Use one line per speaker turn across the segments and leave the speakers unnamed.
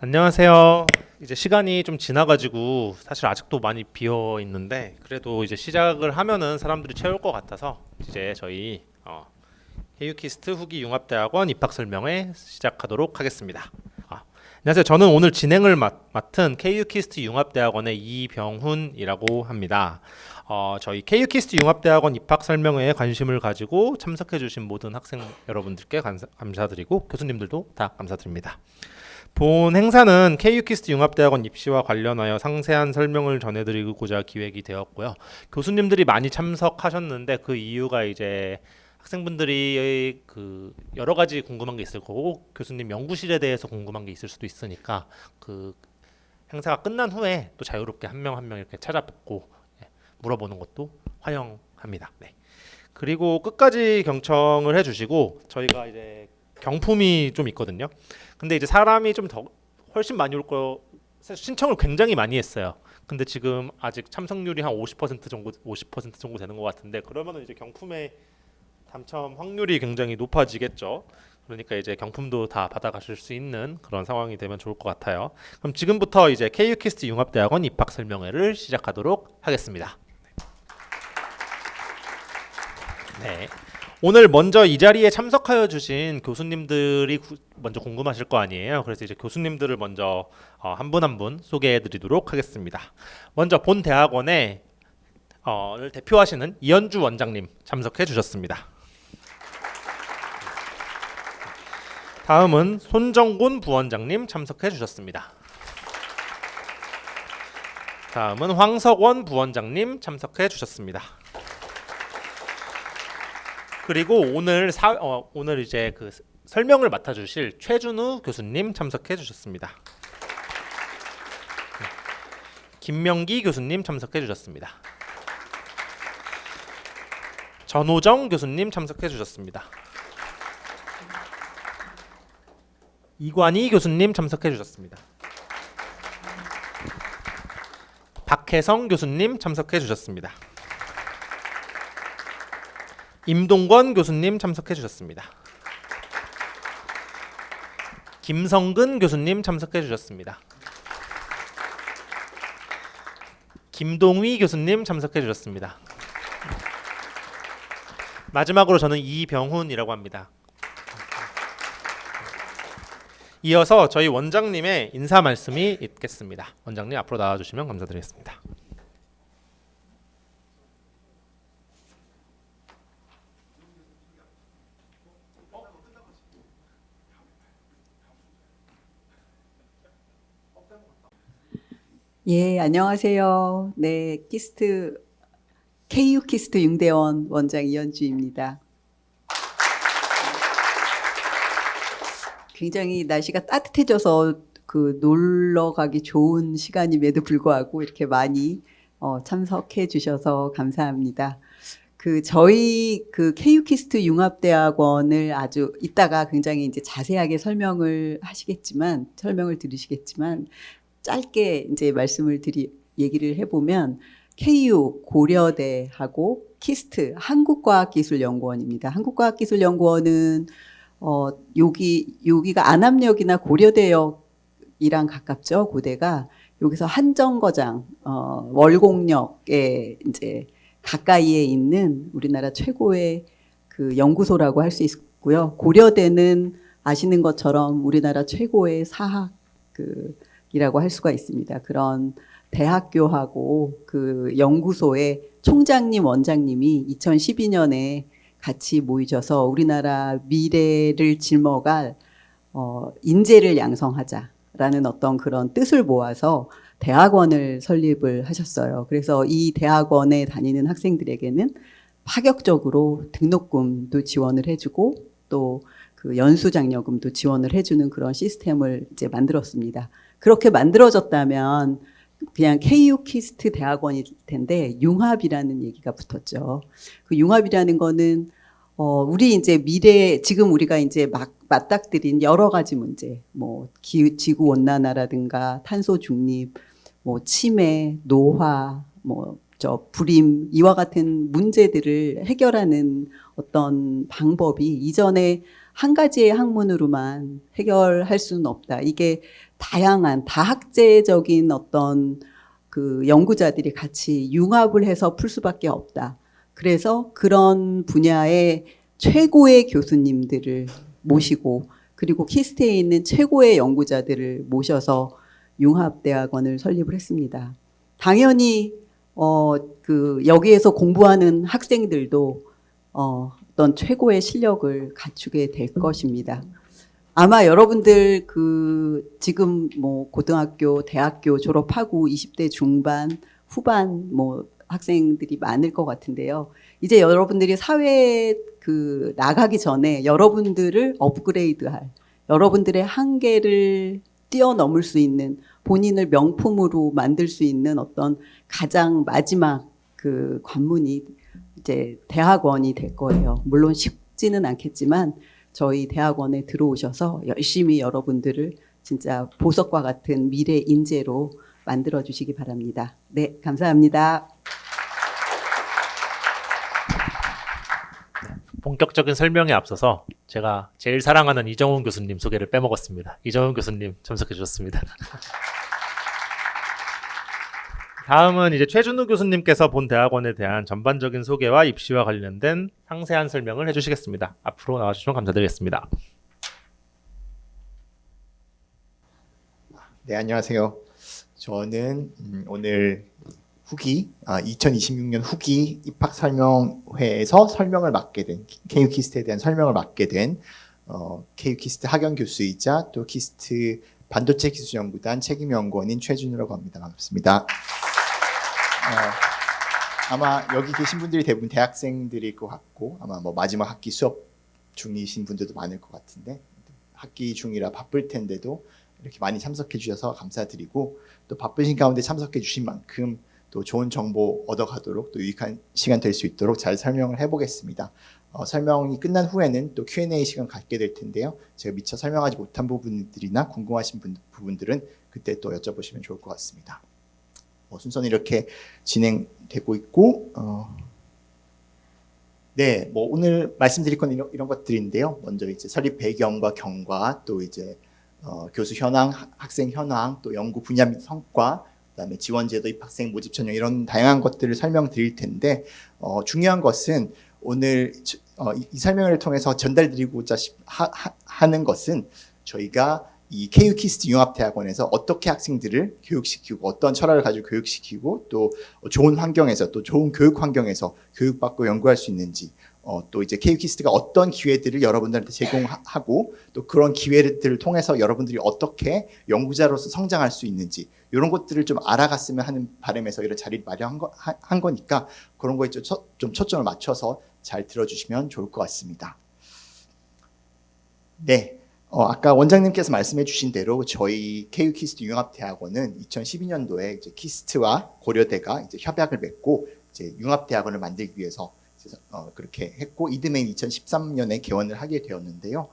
안녕하세요. 이제 시간이 좀 지나가지고 사실 아직도 많이 비어 있는데 그래도 이제 시작을 하면은 사람들이 채울 것 같아서 이제 저희 KU키스트 후기 융합대학원 입학 설명회 시작하도록 하겠습니다. 안녕하세요. 저는 오늘 진행을 맡은 KU키스트 융합대학원의 이병훈이라고 합니다. 저희 KU키스트 융합대학원 입학 설명회에 관심을 가지고 참석해주신 모든 학생 여러분들께 감사드리고 교수님들도 다 감사드립니다. 본 행사는 KU키스트 융합대학원 입시와 관련하여 상세한 설명을 전해드리고자 기획이 되었고요. 교수님들이 많이 참석하셨는데 그 이유가 이제 학생분들이 그 여러 가지 궁금한 게 있을 거고 교수님 연구실에 대해서 궁금한 게 있을 수도 있으니까 그 행사가 끝난 후에 또 자유롭게 한 명 한 명 이렇게 찾아뵙고 물어보는 것도 환영합니다. 네. 그리고 끝까지 경청을 해주시고 저희가 이제 경품이 좀 있거든요. 근데 이제 사람이 좀 더 훨씬 많이 올 거 신청을 굉장히 많이 했어요. 근데 지금 아직 참석률이 한 50% 정도 되는 것 같은데 그러면은 이제 경품의 당첨 확률이 굉장히 높아지겠죠. 그러니까 이제 경품도 다 받아가실 수 있는 그런 상황이 되면 좋을 것 같아요. 그럼 지금부터 이제 KU키스트 융합대학원 입학 설명회를 시작하도록 하겠습니다. 네. 오늘 먼저 이 자리에 참석하여 주신 교수님들이 먼저 궁금하실 거 아니에요. 그래서 이제 교수님들을 먼저 한 분 한 분 소개해 드리도록 하겠습니다. 먼저 본 대학원의 를 대표하시는 이현주 원장님 참석해 주셨습니다. 다음은 손정곤 부원장님 참석해 주셨습니다. 다음은 황석원 부원장님 참석해 주셨습니다. 그리고 오늘 이제 그 설명을 맡아주실 최준우 교수님 참석해 주셨습니다. 김명기 교수님 참석해 주셨습니다. 전호정 교수님 참석해 주셨습니다. 이관희 교수님 참석해 주셨습니다. 박혜성 교수님 참석해 주셨습니다. 임동건 교수님 참석해 주셨습니다. 김성근 교수님 참석해 주셨습니다. 김동휘 교수님 참석해 주셨습니다. 마지막으로 저는 이병훈이라고 합니다. 이어서 저희 원장님의 인사 말씀이 있겠습니다. 원장님 앞으로 나와주시면 감사드리겠습니다.
예, 안녕하세요. 네, KU키스트 융대원 원장 이현주입니다. 굉장히 날씨가 따뜻해져서 그 놀러 가기 좋은 시간임에도 불구하고 이렇게 많이 참석해 주셔서 감사합니다. 저희 KU키스트 융합대학원을 아주 이따가 굉장히 이제 자세하게 설명을 들으시겠지만 짧게 이제 얘기를 해보면 KU 고려대하고 키스트 한국과학기술연구원입니다. 한국과학기술연구원은 여기가 안암역이나 고려대역이랑 가깝죠. 고대가 여기서 한정거장 월곡역에 이제 가까이에 있는 우리나라 최고의 그 연구소라고 할 수 있고요. 고려대는 아시는 것처럼 우리나라 최고의 이라고 할 수가 있습니다. 그런 대학교하고 그 연구소의 총장님, 원장님이 2012년에 같이 모이셔서 우리나라 미래를 짊어갈 인재를 양성하자라는 어떤 그런 뜻을 모아서 대학원을 설립을 하셨어요. 그래서 이 대학원에 다니는 학생들에게는 파격적으로 등록금도 지원을 해주고 또 그 연수장려금도 지원을 해주는 그런 시스템을 이제 만들었습니다. 그렇게 만들어졌다면 그냥 KU키스트 대학원일 텐데 융합이라는 얘기가 붙었죠. 그 융합이라는 거는 우리 이제 지금 우리가 이제 맞닥뜨린 여러 가지 문제, 뭐 지구 온난화라든가 탄소 중립, 뭐 치매, 노화, 불임 이와 같은 문제들을 해결하는 어떤 방법이 이전에 한 가지의 학문으로만 해결할 수는 없다. 이게 다양한 다학제적인 어떤 그 연구자들이 같이 융합을 해서 풀 수밖에 없다. 그래서 그런 분야의 최고의 교수님들을 모시고 그리고 키스트에 있는 최고의 연구자들을 모셔서 융합대학원을 설립을 했습니다. 당연히 여기에서 공부하는 학생들도 어떤 최고의 실력을 갖추게 될 것입니다. 아마 여러분들 지금 뭐 고등학교, 대학교 졸업하고 20대 중반, 후반 뭐 학생들이 많을 것 같은데요. 이제 여러분들이 사회에 나가기 전에 여러분들을 업그레이드할, 여러분들의 한계를 뛰어넘을 수 있는, 본인을 명품으로 만들 수 있는 어떤 가장 마지막 관문이 이제 대학원이 될 거예요. 물론 쉽지는 않겠지만 저희 대학원에 들어오셔서 열심히 여러분들을 진짜 보석과 같은 미래 인재로 만들어 주시기 바랍니다. 네, 감사합니다.
본격적인 설명에 앞서서 제가 제일 사랑하는 이정훈 교수님 소개를 빼먹었습니다. 이정훈 교수님 참석해 주셨습니다. 다음은 이제 최준우 교수님께서 본 대학원에 대한 전반적인 소개와 입시와 관련된 상세한 설명을 해주시겠습니다. 앞으로 나와주시면 감사드리겠습니다.
네, 안녕하세요. 저는 오늘 2026년 후기 입학 설명회에서 설명을 맡게 된, KU 키스트에 대한 설명을 맡게 된 KU 키스트 학연 교수이자 또 키스트 반도체 기술연구단 책임연구원인 최준우라고 합니다. 반갑습니다. 아마 여기 계신 분들이 대부분 대학생들일 것 같고 아마 뭐 마지막 학기 수업 중이신 분들도 많을 것 같은데 학기 중이라 바쁠 텐데도 이렇게 많이 참석해 주셔서 감사드리고 또 바쁘신 가운데 참석해 주신 만큼 또 좋은 정보 얻어가도록 또 유익한 시간 될 수 있도록 잘 설명을 해보겠습니다. 설명이 끝난 후에는 또 Q&A 시간 갖게 될 텐데요. 제가 미처 설명하지 못한 부분들이나 궁금하신 부분들은 그때 또 여쭤보시면 좋을 것 같습니다. 순서는 이렇게 진행되고 있고 네, 뭐 오늘 말씀드릴 건 이런 것들인데요. 먼저 이제 설립 배경과 경과, 또 이제 교수 현황, 학생 현황, 또 연구 분야 및 성과, 그다음에 지원 제도, 입학생 모집 전형 이런 다양한 것들을 설명드릴 텐데 중요한 것은 오늘 이 설명을 통해서 전달드리고자 하는 것은 저희가 이 KU 키스트 융합대학원에서 어떻게 학생들을 교육시키고 어떤 철학을 가지고 교육시키고 또 좋은 환경에서 또 좋은 교육 환경에서 교육받고 연구할 수 있는지 또 이제 KU 키스트가 어떤 기회들을 여러분들한테 제공하고 또 그런 기회들을 통해서 여러분들이 어떻게 연구자로서 성장할 수 있는지 이런 것들을 좀 알아갔으면 하는 바람에서 이런 자리를 마련한 거니까 그런 거에 좀 초점을 맞춰서 잘 들어주시면 좋을 것 같습니다. 네. 아까 원장님께서 말씀해 주신 대로 저희 KU 키스트 융합대학원은 2012년도에 이제 키스트와 고려대가 이제 협약을 맺고 이제 융합대학원을 만들기 위해서 그렇게 했고 이듬해 2013년에 개원을 하게 되었는데요.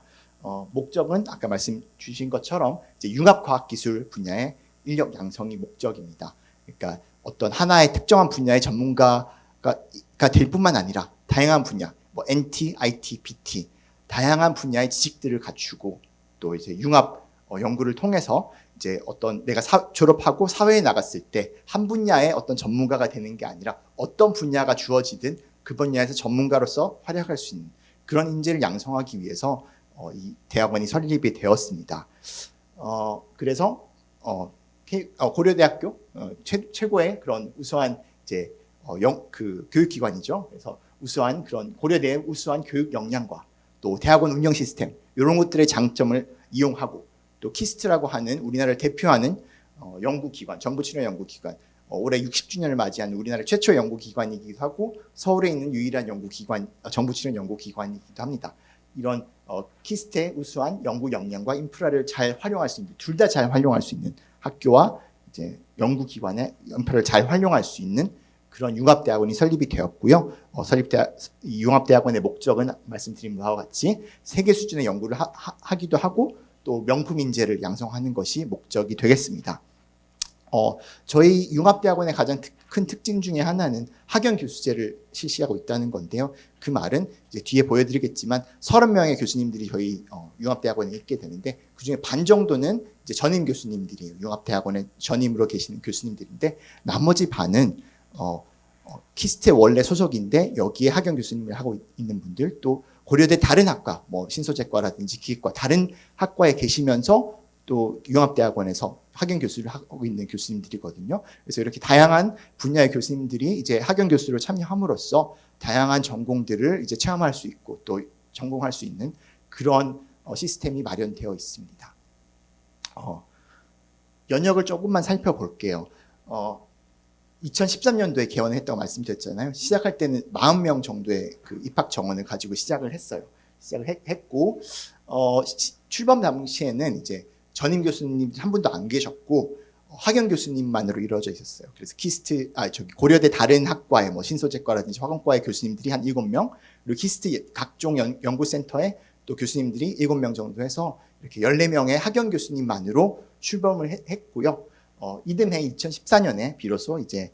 목적은 아까 말씀 주신 것처럼 이제 융합과학기술 분야의 인력 양성이 목적입니다. 그러니까 어떤 하나의 특정한 분야의 전문가가 될 뿐만 아니라 다양한 분야, 뭐 NT, IT, BT 다양한 분야의 지식들을 갖추고 또 이제 융합 연구를 통해서 이제 어떤 내가 졸업하고 사회에 나갔을 때 한 분야의 어떤 전문가가 되는 게 아니라 어떤 분야가 주어지든 그 분야에서 전문가로서 활약할 수 있는 그런 인재를 양성하기 위해서 이 대학원이 설립이 되었습니다. 그래서 고려대학교 최고의 그런 우수한 이제 교육기관이죠. 그래서 우수한 그런 고려대의 우수한 교육 역량과 또 대학원 운영 시스템 이런 것들의 장점을 이용하고 또 키스트라고 하는 우리나라를 대표하는 연구기관, 정부 출연 연구기관, 올해 60주년을 맞이하는 우리나라 최초의 연구기관이기도 하고 서울에 있는 유일한 연구기관, 정부 출연 연구기관이기도 합니다. 이런 키스트의 우수한 연구 역량과 인프라를 잘 활용할 수 있는, 둘 다 잘 활용할 수 있는 학교와 이제 연구기관의 인프라를 잘 활용할 수 있는 그런 융합대학원이 설립이 되었고요. 이 융합대학원의 목적은 말씀드린 바와 같이 세계 수준의 연구를 하기도 하고 또 명품 인재를 양성하는 것이 목적이 되겠습니다. 저희 융합대학원의 가장 큰 특징 중에 하나는 학연 교수제를 실시하고 있다는 건데요. 그 말은 이제 뒤에 보여드리겠지만 30명의 교수님들이 저희 융합대학원에 있게 되는데 그중에 반 정도는 이제 전임 교수님들이에요. 융합대학원에 전임으로 계시는 교수님들인데 나머지 반은 키스트의 원래 소속인데 여기에 학연 교수님을 하고 있는 분들, 또 고려대 다른 학과, 뭐 신소재과라든지 기계과 다른 학과에 계시면서 또 융합대학원에서 학연 교수를 하고 있는 교수님들이거든요. 그래서 이렇게 다양한 분야의 교수님들이 이제 학연 교수로 참여함으로써 다양한 전공들을 이제 체험할 수 있고 또 전공할 수 있는 그런 시스템이 마련되어 있습니다. 연역을 조금만 살펴볼게요. 2013년도에 개원을 했다고 말씀드렸잖아요. 시작할 때는 40명 정도의 그 입학 정원을 가지고 시작을 했어요. 했고 출범 당시에는 이제 전임 교수님 한 분도 안 계셨고 학연 교수님만으로 이루어져 있었어요. 그래서 고려대 다른 학과의 뭐 신소재과라든지 화공과의 교수님들이 한 7명, 그리고 키스트 각종 연구센터에 또 교수님들이 7명 정도 해서 이렇게 14명의 학연 교수님만으로 출범을 했고요. 이듬해 2014년에 비로소 이제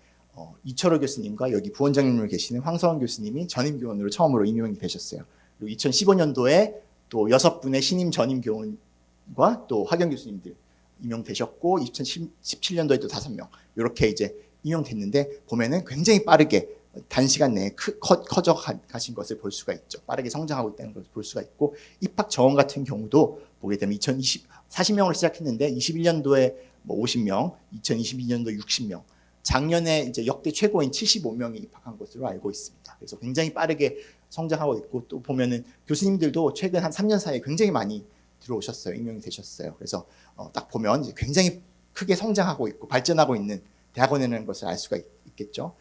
이철호 교수님과 여기 부원장님으로 계시는 황서원 교수님이 전임 교원으로 처음으로 임명이 되셨어요. 그리고 2015년도에 또 6분의 신임 전임 교원과 또 학연 교수님들 임명되셨고 2017년도에 또 5명 이렇게 이제 임명됐는데 보면은 굉장히 빠르게 단시간 내에 커져 가신 것을 볼 수가 있죠. 빠르게 성장하고 있다는 것을 볼 수가 있고 입학 정원 같은 경우도 보게 되면 40명으로 시작했는데 21년도에 뭐 50명, 2022년도 60명, 작년에 이제 역대 최고인 75명이 입학한 것으로 알고 있습니다. 그래서 굉장히 빠르게 성장하고 있고 또 보면은 교수님들도 최근 한 3년 사이에 굉장히 많이 들어오셨어요. 임명이 되셨어요. 그래서 딱 보면 이제 굉장히 크게 성장하고 있고 발전하고 있는 대학원이라는 것을 알 수가 있겠죠.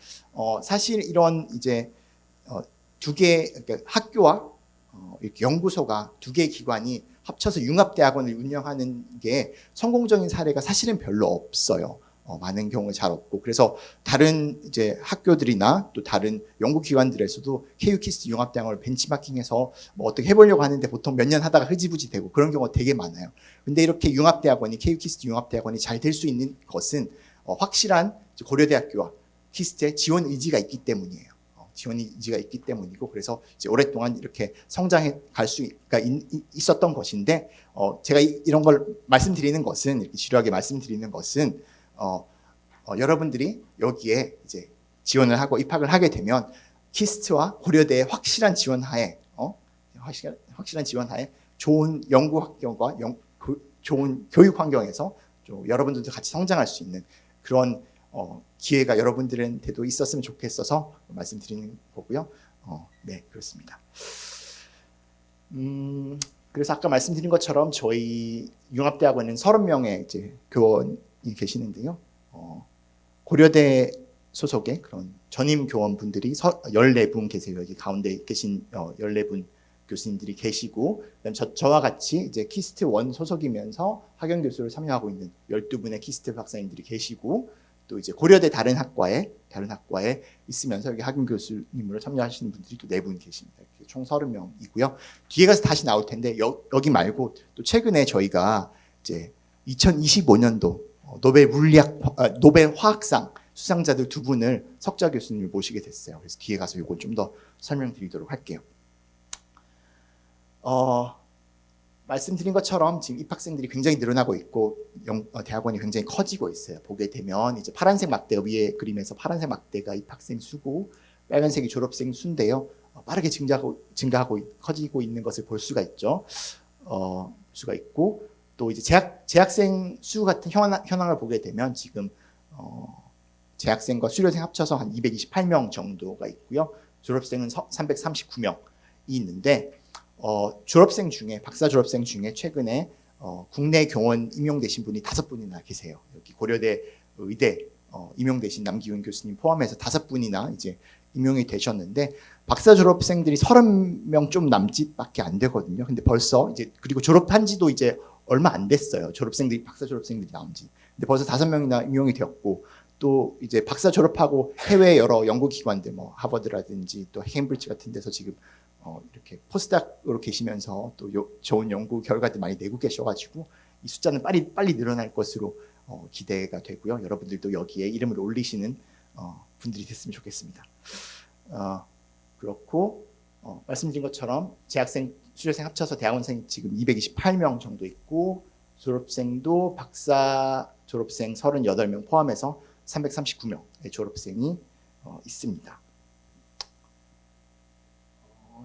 사실 이런 이제 두 개 그러니까 학교와 이렇게 연구소가 두 개의 기관이 합쳐서 융합대학원을 운영하는 게 성공적인 사례가 사실은 별로 없어요. 많은 경우는 잘 없고 그래서 다른 이제 학교들이나 또 다른 연구기관들에서도 KU 키스트 융합대학원을 벤치마킹해서 뭐 어떻게 해보려고 하는데 보통 몇 년 하다가 흐지부지 되고 그런 경우가 되게 많아요. 근데 이렇게 융합대학원이 KU 키스트 융합대학원이 잘 될 수 있는 것은 확실한 고려대학교와 키스트의 지원 의지가 있기 때문이에요. 지원 의지가 있기 때문이고 그래서 이제 오랫동안 이렇게 성장해 갈 수가 있었던 것인데 제가 이런 걸 말씀드리는 것은 이렇게 지루하게 말씀드리는 것은 여러분들이 여기에 이제 지원을 하고 입학을 하게 되면 키스트와 고려대의 확실한 지원하에 확실한 지원하에 좋은 연구 환경과 좋은 교육 환경에서 좀 여러분들도 같이 성장할 수 있는 그런 기회가 여러분들한테도 있었으면 좋겠어서 말씀드리는 거고요. 네, 그렇습니다. 그래서 아까 말씀드린 것처럼 저희 융합대학원은 30명의 이제 교원이 계시는데요. 고려대 소속의 그런 전임 교원분들이 14분 계세요. 여기 가운데 계신 14분 교수님들이 계시고 그다음 저와 같이 이제 키스트 원 소속이면서 학연 교수를 참여하고 있는 12분의 키스트 박사님들이 계시고 또 이제 고려대 다른 학과에 있으면서 여기 학연 교수님으로 참여하시는 분들이 또 4분 계십니다. 총 30명이고요. 뒤에 가서 다시 나올 텐데 여기 말고 또 최근에 저희가 이제 2025년도 노벨 화학상 수상자들 2분을 석좌 교수님을 모시게 됐어요. 그래서 뒤에 가서 이걸 좀 더 설명드리도록 할게요. 말씀드린 것처럼 지금 입학생들이 굉장히 늘어나고 있고 대학원이 굉장히 커지고 있어요. 보게 되면 이제 파란색 막대 위에 그림에서 파란색 막대가 입학생 수고 빨간색이 졸업생 수인데요. 빠르게 증가하고 커지고 있는 것을 볼 수가 있죠. 수가 있고 또 이제 재학생 수 같은 현황을 보게 되면 지금 재학생과 수료생 합쳐서 한 228명 정도가 있고요. 졸업생은 339명이 있는데 졸업생 중에 박사 졸업생 중에 최근에 국내 교원 임용되신 분이 5분이나 계세요. 여기 고려대 의대 임용되신 남기훈 교수님 포함해서 5분이나 이제 임용이 되셨는데 박사 졸업생들이 30명 좀 남짓밖에 안 되거든요. 근데 벌써 이제 그리고 졸업한 지도 이제 얼마 안 됐어요. 박사 졸업생들이 나온 지. 근데 벌써 5명이나 임용이 되었고 또 이제 박사 졸업하고 해외 여러 연구기관들 뭐 하버드라든지 또 케임브리지 같은 데서 지금 이렇게 포스닥으로 계시면서 또 좋은 연구 결과들 많이 내고 계셔가지고 이 숫자는 빨리 늘어날 것으로 기대가 되고요. 여러분들도 여기에 이름을 올리시는 분들이 됐으면 좋겠습니다. 그렇고 말씀드린 것처럼 재학생, 수료생 합쳐서 대학원생 지금 228명 정도 있고 졸업생도 박사 졸업생 38명 포함해서 339명의 졸업생이 있습니다.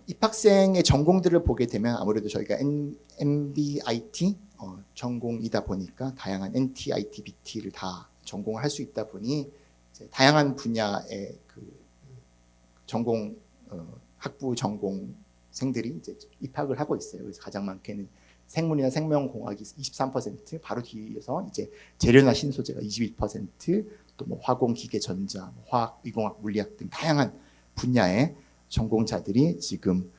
입학생의 전공들을 보게 되면 아무래도 저희가 MBIT 전공이다 보니까 다양한 NT, IT, BT를 다 전공을 할 수 있다 보니 이제 다양한 분야의 그 전공 학부 전공생들이 이제 입학을 하고 있어요. 그래서 가장 많게는 생물이나 생명공학이 23%, 바로 뒤에서 이제 재료나 신소재가 21%, 또 뭐 화공, 기계, 전자, 화학, 의공학, 물리학 등 다양한 분야의 전공자들이 지금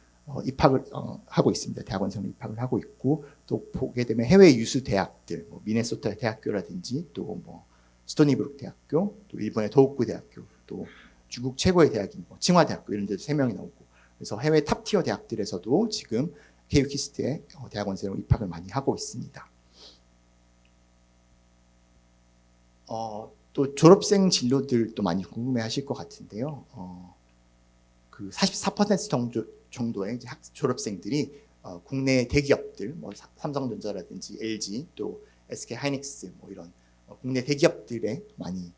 입학을 하고 있습니다. 대학원생으로 입학을 하고 있고, 또 보게 되면 해외 유수 대학들, 뭐 미네소타 대학교라든지 또 뭐 스토니브룩 대학교, 또 일본의 도호쿠 대학교, 또 중국 최고의 대학인 뭐 칭화 대학교 이런 데도 3명이 나오고, 그래서 해외 탑티어 대학들에서도 지금 KU키스트에 대학원생으로 입학을 많이 하고 있습니다. 또 졸업생 진로들도 많이 궁금해하실 것 같은데요. 그 44% 정도의 이제 졸업생들이 국내 대기업들, 뭐 삼성전자라든지 LG, 또 SK 하이닉스 뭐 이런 국내 대기업들에 많이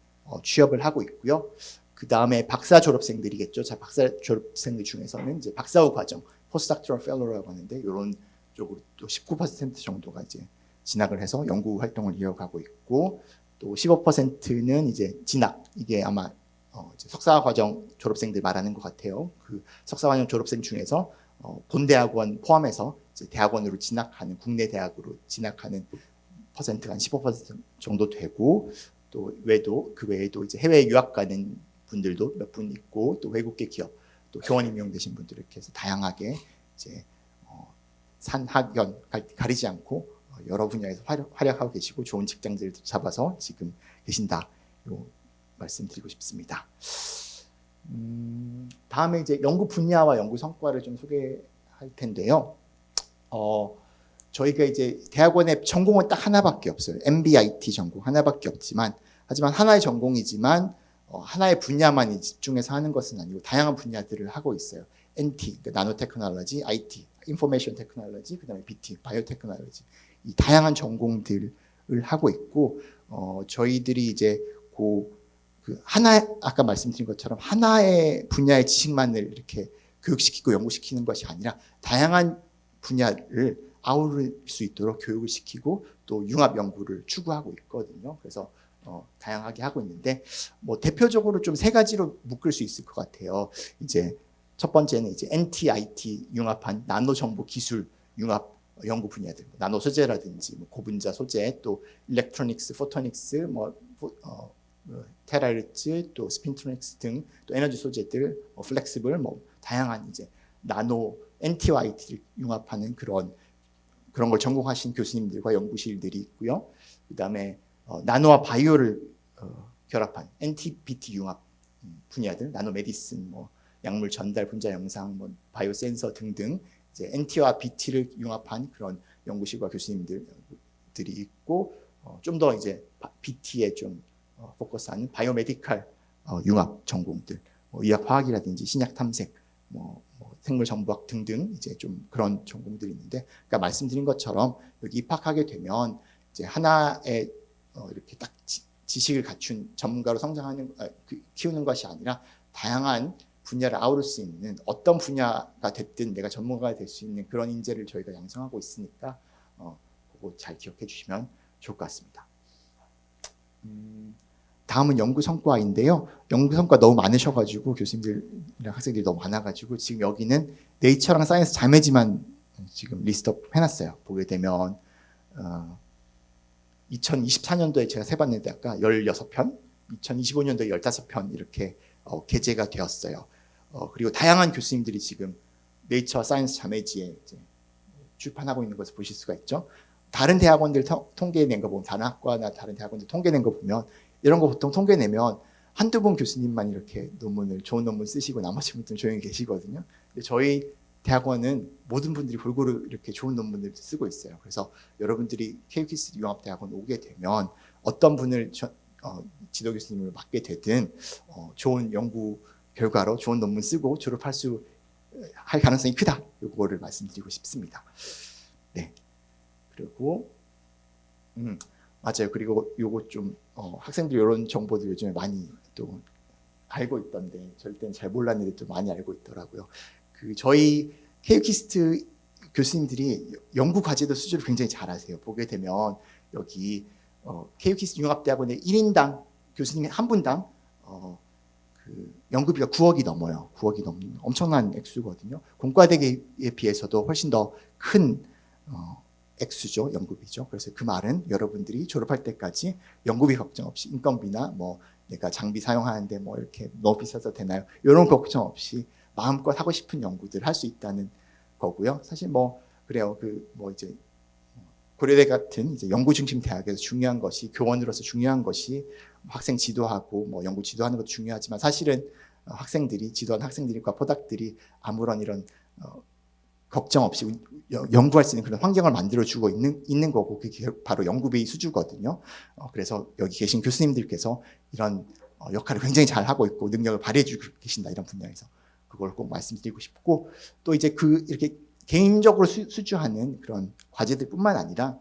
취업을 하고 있고요. 그 다음에 박사 졸업생들이겠죠. 자, 박사 졸업생들 중에서는 이제 박사 후 과정, 포스닥토럴 펠로우라고 하는데 이런 쪽으로 또 19% 정도가 이제 진학을 해서 연구 활동을 이어가고 있고, 또 15%는 이제 진학, 이게 아마 이제 석사 과정 졸업생들 말하는 것 같아요. 그 석사 과정 졸업생 중에서 본대학원 포함해서 이제 대학원으로 진학하는, 국내 대학으로 진학하는 퍼센트가 한 15% 정도 되고, 또 그 외에도 이제 해외 유학 가는 분들도 몇 분 있고, 또 외국계 기업, 또 교원 임용되신 분들 이렇게 해서 다양하게 이제 산학연 가리지 않고 여러 분야에서 활약하고 계시고 좋은 직장들을 잡아서 지금 계신다. 요 말씀드리고 싶습니다. 다음에 이제 연구 분야와 연구 성과를 좀 소개할 텐데요. 저희가 이제 대학원에 전공은 딱 하나밖에 없어요. MBIT 전공 하나밖에 없지만, 하지만 하나의 전공이지만 하나의 분야만 집중해서 하는 것은 아니고 다양한 분야들을 하고 있어요. NT, 그러니까 나노 테크놀로지, IT, 인포메이션 테크놀로지, 그다음에 BT, 바이오 테크놀로지, 이 다양한 전공들을 하고 있고, 저희들이 이제 그 하나, 아까 말씀드린 것처럼 하나의 분야의 지식만을 이렇게 교육시키고 연구시키는 것이 아니라 다양한 분야를 아우를 수 있도록 교육을 시키고 또 융합 연구를 추구하고 있거든요. 그래서 다양하게 하고 있는데, 뭐 대표적으로 좀 3가지로 묶을 수 있을 것 같아요. 이제 첫 번째는 이제 NT, IT 융합한 나노 정보 기술 융합 연구 분야들, 나노 소재라든지 뭐 고분자 소재, 또 일렉트로닉스, 포토닉스, 테라르츠, 또 스핀트로닉스 등 또 에너지 소재들, 플렉시블, 뭐 다양한 이제 나노 NT와 IT를 융합하는 그런 걸 전공하신 교수님들과 연구실들이 있고요. 그다음에 나노와 바이오를 결합한 NT, BT 융합 분야들, 나노 메디슨, 뭐 약물 전달, 분자 영상, 뭐 바이오 센서 등등 이제 NT와 BT를 융합한 그런 연구실과 교수님들이 있고, 좀 더 이제 BT에 좀 포커스하는 바이오메디칼 융합 전공들, 뭐 의학 화학이라든지 신약 탐색, 뭐 생물 정보학 등등 이제 좀 그런 전공들이 있는데, 그러니까 말씀드린 것처럼 여기 입학하게 되면 이제 하나의 이렇게 딱 지식을 갖춘 전문가로 키우는 것이 아니라 다양한 분야를 아우를 수 있는, 어떤 분야가 됐든 내가 전문가가 될 수 있는 그런 인재를 저희가 양성하고 있으니까 그거 잘 기억해 주시면 좋을 것 같습니다. 다음은 연구 성과인데요. 연구 성과 너무 많으셔가지고 교수님들이랑 학생들이 너무 많아가지고 지금 여기는 네이처랑 사이언스 자매지만 지금 리스트업 해놨어요. 보게 되면 2024년도에 제가 세봤는데 아까 16편, 2025년도에 15편 이렇게 게재가 되었어요. 그리고 다양한 교수님들이 지금 네이처와 사이언스 자매지에 이제 출판하고 있는 것을 보실 수가 있죠. 다른 대학원들 통계낸 거 보면, 다른 학과나 다른 대학원들 통계낸 거 보면 이런 거 보통 통계내면 한두 분 교수님만 이렇게 좋은 논문 쓰시고 나머지 분들은 조용히 계시거든요. 근데 저희 대학원은 모든 분들이 골고루 이렇게 좋은 논문들을 쓰고 있어요. 그래서 여러분들이 KU키스트 융합대학원 오게 되면 어떤 분을 지도 교수님을 맡게 되든 좋은 연구 결과로 좋은 논문 쓰고 졸업할 수 할 가능성이 크다. 이거를 말씀드리고 싶습니다. 네. 그리고 맞아요. 그리고 요거 좀 학생들 이런 정보들 요즘에 많이 또 알고 있던데 저희 때는 잘 몰랐는데 또 많이 알고 있더라고요. 그 저희 케이키스트 교수님들이 연구 과제도 수주를 굉장히 잘하세요. 보게 되면 여기 케이키스트 융합대학원의 1인당 교수님 한 분당 그 연구비가 9억이 넘어요. 9억이 넘는 엄청난 액수거든요. 공과대에 비해서도 훨씬 더 큰 액수죠. 연구비죠. 그래서 그 말은 여러분들이 졸업할 때까지 연구비 걱정 없이 인건비나 뭐 내가 장비 사용하는데 뭐 이렇게 너무 비싸서 되나요? 이런 걱정 없이 마음껏 하고 싶은 연구들 할 수 있다는 거고요. 사실 뭐 그래요. 그 뭐 이제 고려대 같은 이제 연구 중심 대학에서 중요한 것이 교원으로서 중요한 것이 학생 지도하고 뭐 연구 지도하는 것도 중요하지만 사실은 학생들이 지도한 학생들과 포닥들이 아무런 이런 걱정 없이 연구할 수 있는 그런 환경을 만들어주고 있는 거고 그게 바로 연구비 수주거든요. 그래서 여기 계신 교수님들께서 이런 역할을 굉장히 잘 하고 있고 능력을 발휘해주고 계신다 이런 분야에서 그걸 꼭 말씀드리고 싶고 또 이제 그 이렇게 개인적으로 수주하는 그런 과제들뿐만 아니라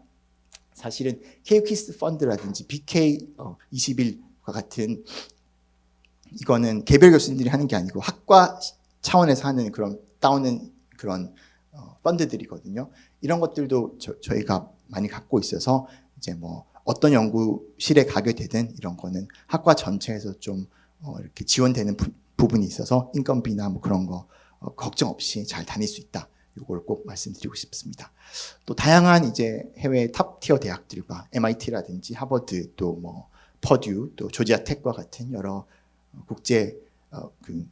사실은 케이키스 펀드라든지 BK21과 같은 이거는 개별 교수님들이 하는 게 아니고 학과 차원에서 하는 그런 따오는 그런 펀드들이거든요. 이런 것들도 저희가 많이 갖고 있어서 이제 뭐 어떤 연구실에 가게 되든 이런 거는 학과 전체에서 좀 이렇게 지원되는 부분이 있어서 인건비나 뭐 그런 거 걱정 없이 잘 다닐 수 있다. 이걸 꼭 말씀드리고 싶습니다. 또 다양한 이제 해외 탑티어 대학들과 MIT라든지 하버드 또 뭐 퍼듀 또 조지아 텍과 같은 여러 국제 그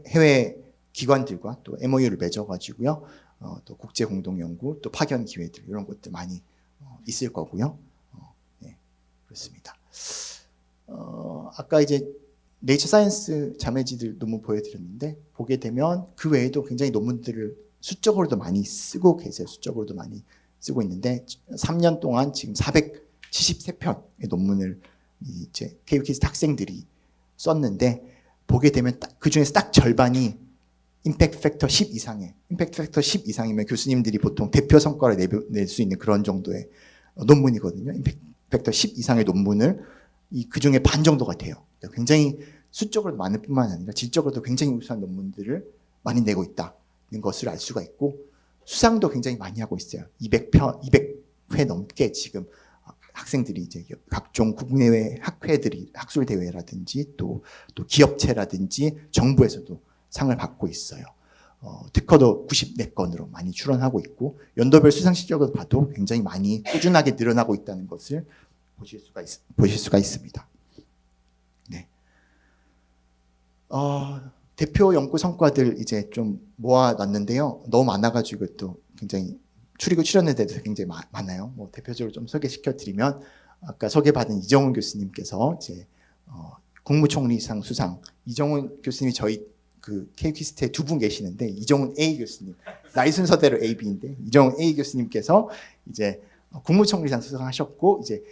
해외 기관들과 또 MOU를 맺어가지고요. 또 국제 공동 연구 또 파견 기회들 이런 것들 많이 있을 거고요. 네, 그렇습니다. 아까 이제 네이처 사이언스 자매지들 논문 보여드렸는데 보게 되면 그 외에도 굉장히 논문들을 수적으로도 많이 쓰고 계세요. 수적으로도 많이 쓰고 있는데 3년 동안 지금 473편의 논문을 이제 케이키스트 학생들이 썼는데 보게 되면 그 중에서 딱 절반이 임팩트 팩터 10 이상의 임팩트 팩터 10 이상이면 교수님들이 보통 대표 성과를 낼 수 있는 그런 정도의 논문이거든요. 임팩트 팩터 10 이상의 논문을 그 중에 반 정도가 돼요. 굉장히 수적으로 많을 뿐만 아니라 질적으로도 굉장히 우수한 논문들을 많이 내고 있다는 것을 알 수가 있고 수상도 굉장히 많이 하고 있어요. 200회 넘게 지금 학생들이 이제 각종 국내외 학회들이 학술 대회라든지 또 기업체라든지 정부에서도 상을 받고 있어요. 특허도 94건으로 많이 출원하고 있고 연도별 수상 실적을 봐도 굉장히 많이 꾸준하게 늘어나고 있다는 것을 보실 수가 있습니다. 네. 대표 연구 성과들 이제 좀 모아놨는데요. 너무 많아가지고 또 굉장히 출연에 대해서 굉장히 많아요. 뭐 대표적으로 좀 소개시켜드리면 아까 소개받은 이정훈 교수님께서 이제 국무총리상 수상. 이정훈 교수님이 저희 그 케이키스트에 두 분 계시는데 이정훈 A 교수님 나이 순서대로 A, B인데 이정훈 A 교수님께서 이제 국무총리상 수상하셨고 이제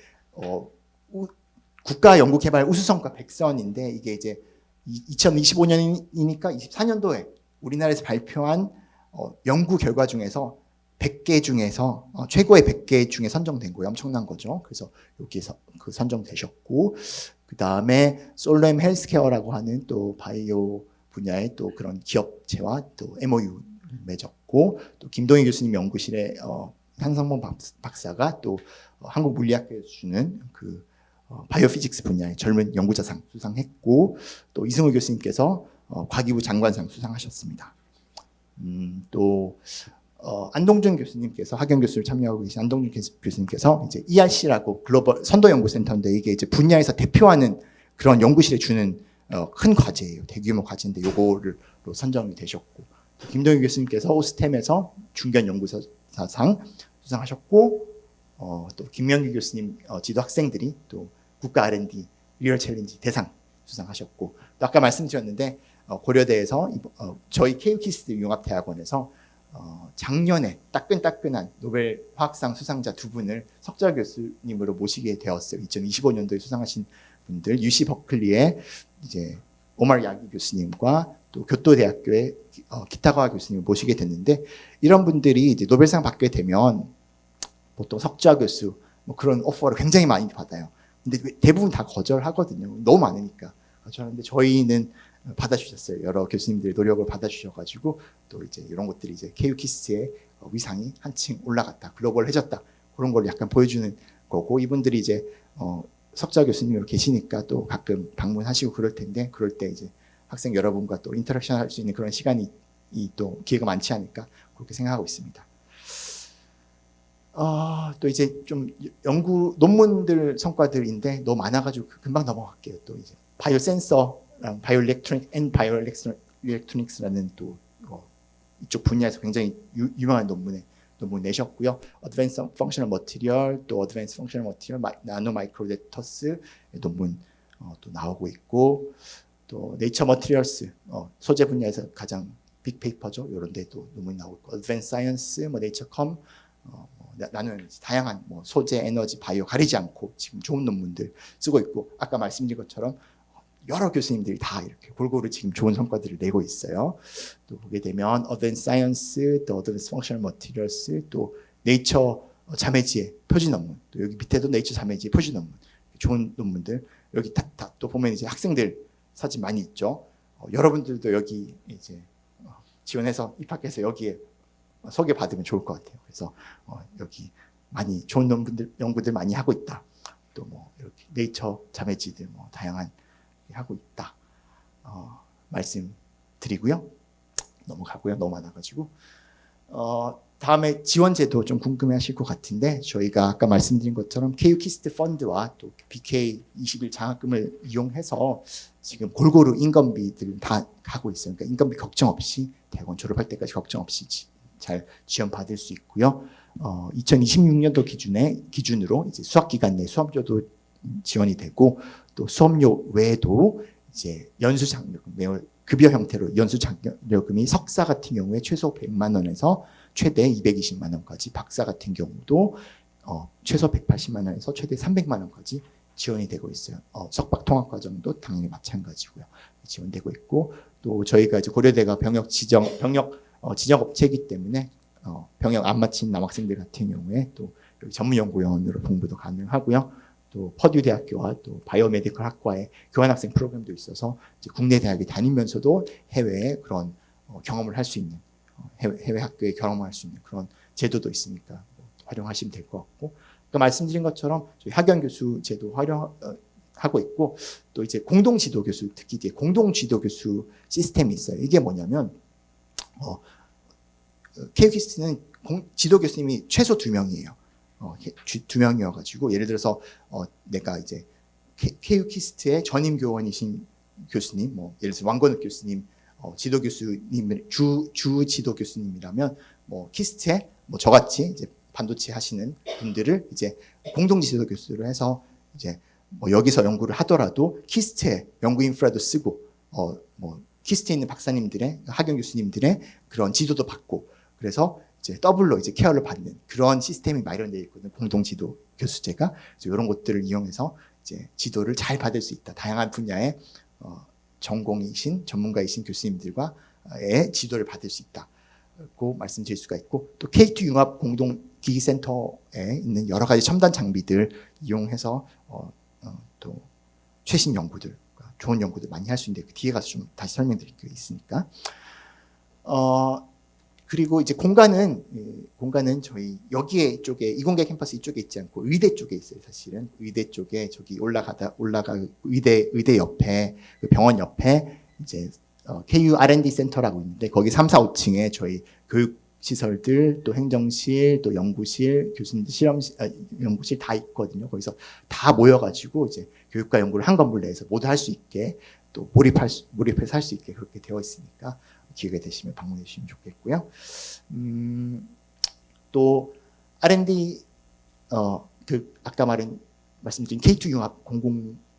국가연구개발 우수성과 100선인데 이게 이제 2025년이니까 24년도에 우리나라에서 발표한 연구 결과 중에서 100개 중에서 최고의 100개 중에 선정된 거예요. 엄청난 거죠. 그래서 여기에서 그 선정되셨고 그 다음에 솔렘 헬스케어라고 하는 또 바이오 분야의 또 그런 기업체와 또 MOU 맺었고 또 김동희 교수님 연구실에 한상범 박사가 또 한국물리학회에서 주는 그 바이오피직스 분야의 젊은 연구자상 수상했고 또 이승우 교수님께서 과기부 장관상 수상하셨습니다. 또 안동준 교수님께서 학연 교수를 참여하고 계신 안동준 교수님께서 이제 ERC라고 글로벌 선도연구센터인데 이게 이제 분야에서 대표하는 그런 연구실에 주는 큰 과제예요. 대규모 과제인데 요거로 선정이 되셨고 김동희 교수님께서 오스템에서 중견 연구사상 수상하셨고 또 김명기 교수님 지도 학생들이 또 국가 R&D 리얼 챌린지 대상 수상하셨고 또 아까 말씀드렸는데 고려대에서 저희 케이키스트 융합대학원에서 작년에 따끈따끈한 노벨 화학상 수상자 두 분을 석좌 교수님으로 모시게 되었어요. 2025년도에 수상하신 분들, UC 버클리의 이제 오마르 야기 교수님과 또 교토대학교의 기타가와 교수님을 모시게 됐는데, 이런 분들이 이제 노벨상 받게 되면 보통 석좌 교수 뭐 그런 오퍼를 굉장히 많이 받아요. 근데 대부분 다 거절하거든요. 너무 많으니까 거절하는데, 저희는 받아주셨어요. 여러 교수님들의 노력을 받아주셔가지고 또 이제 이런 것들이 이제 KU키스트의 위상이 한층 올라갔다, 글로벌해졌다, 그런 걸 약간 보여주는 거고, 이분들이 이제 석좌 교수님으로 계시니까 또 가끔 방문하시고 그럴 텐데, 그럴 때 이제 학생 여러분과 또 인터랙션 할 수 있는 그런 시간이 또 기회가 많지 않을까, 그렇게 생각하고 있습니다. 또 이제 좀 연구 논문들 성과들인데 너무 많아가지고 금방 넘어갈게요. 또 이제 바이오 센서랑 바이오 일렉트로닉 앤 바이오 일렉트로닉스라는 또 이쪽 분야에서 굉장히 유명한 논문 내셨고요. 어드밴스 펑셔널 머티리얼, 또 어드밴스 펑셔널 머티리얼 나노 마이크로 레터스 논문 또 나오고 있고, 또 네이처 머티리얼스 소재 분야에서 가장 빅페이퍼죠. 이런 데도 논문이 나오고 있고, 어드밴스 사이언스, 뭐 네이처 컴, 나는 다양한 뭐 소재, 에너지, 바이오 가리지 않고 지금 좋은 논문들 쓰고 있고, 아까 말씀드린 것처럼 여러 교수님들이 다 이렇게 골고루 지금 좋은 성과들을 내고 있어요. 또 보게 되면 어드밴스 사이언스, 또 어드밴스 펑셔널 머티리얼스, 또 네이처 자매지의 표지 논문, 또 여기 밑에도 네이처 자매지의 표지 논문, 좋은 논문들 여기 다 또 보면 이제 학생들 사진 많이 있죠. 여러분들도 여기 이제 지원해서 입학해서 여기에 소개 받으면 좋을 것 같아요. 그래서 여기 많이 좋은 논문들, 연구들 많이 하고 있다. 또 뭐 이렇게 네이처 자매지들 뭐 다양한 하고 있다. 말씀드리고요. 넘어가고요. 너무 많아가지고. 다음에 지원제도 좀 궁금해하실 것 같은데, 저희가 아까 말씀드린 것처럼 KU키스트 펀드와 또 BK21 장학금을 이용해서 지금 골고루 인건비들 다 가고 있어요. 그러니까 인건비 걱정 없이 대학원 졸업할 때까지 걱정 없이 잘 지원받을 수 있고요. 2026년도 기준으로 이제 수학기간 내 수업료도 지원이 되고, 또 수업료 외에도 이제 연수장려금, 매월 급여 형태로 연수장려금이 석사 같은 경우에 최소 100만 원에서 최대 220만 원까지, 박사 같은 경우도 최소 180만 원에서 최대 300만 원까지 지원이 되고 있어요. 석박 통합 과정도 당연히 마찬가지고요. 지원되고 있고, 또 저희가 이제 고려대가 병역 지정 업체이기 때문에 병역 안 마친 남학생들 같은 경우에 또 여기 전문연구원으로 공부도 가능하고요. 또 퍼듀 대학교와 또 바이오메디컬 학과의 교환학생 프로그램도 있어서 이제 국내 대학에 다니면서도 해외에 그런 경험을 할 수 있는, 해외 학교에 경험을 할 수 있는 그런 제도도 있으니까 활용하시면 될 것 같고, 그 말씀드린 것처럼 저희 학연 교수 제도 활용하고 있고, 또 이제 공동 지도 교수, 특히 이제 공동 지도 교수 시스템이 있어요. 이게 뭐냐면 KU키스트는 지도 교수님이 최소 2명이에요. 2명이어가지고 예를 들어서 내가 이제 KU키스트의 전임 교원이신 교수님, 뭐 예를 들어서 왕건욱 교수님 지도 교수님, 주 지도 교수님이라면 뭐 키스트에 뭐 저같이 이제 반도체 하시는 분들을 이제 공동 지도 교수를 해서 이제 뭐 여기서 연구를 하더라도 키스트에 연구 인프라도 쓰고 뭐 키스트에 있는 박사님들의, 학연 교수님들의 그런 지도도 받고, 그래서 이제 더블로 이제 케어를 받는 그런 시스템이 마련되어 있거든요. 공동 지도 교수제가. 그래서 이런 것들을 이용해서 이제 지도를 잘 받을 수 있다. 다양한 분야의 전공이신 전문가이신 교수님들과의 지도를 받을 수 있다고 말씀드릴 수가 있고, 또 K2 융합 공동 기기센터에 있는 여러 가지 첨단 장비들 이용해서 또 최신 연구들, 좋은 연구들 많이 할 수 있는데 그 뒤에 가서 좀 다시 설명드릴 게 있으니까. 그리고 이제 공간은 저희 여기에 이쪽에 이공계 캠퍼스 이쪽에 있지 않고 의대 쪽에 있어요. 사실은 의대 쪽에 저기 올라가 의대 옆에 그 병원 옆에 이제 KU R&D 센터라고 있는데, 거기 3, 4, 5층에 저희 교육 시설들, 또 행정실, 또 연구실, 교수님들 연구실 다 있거든요. 거기서 다 모여가지고 이제 교육과 연구를 한 건물 내에서 모두 할 수 있게, 또 몰입해서 할 수 있게 그렇게 되어 있으니까 기회가 되시면 방문해 주시면 좋겠고요. 또 R&D 아까 말씀드린 K2 융합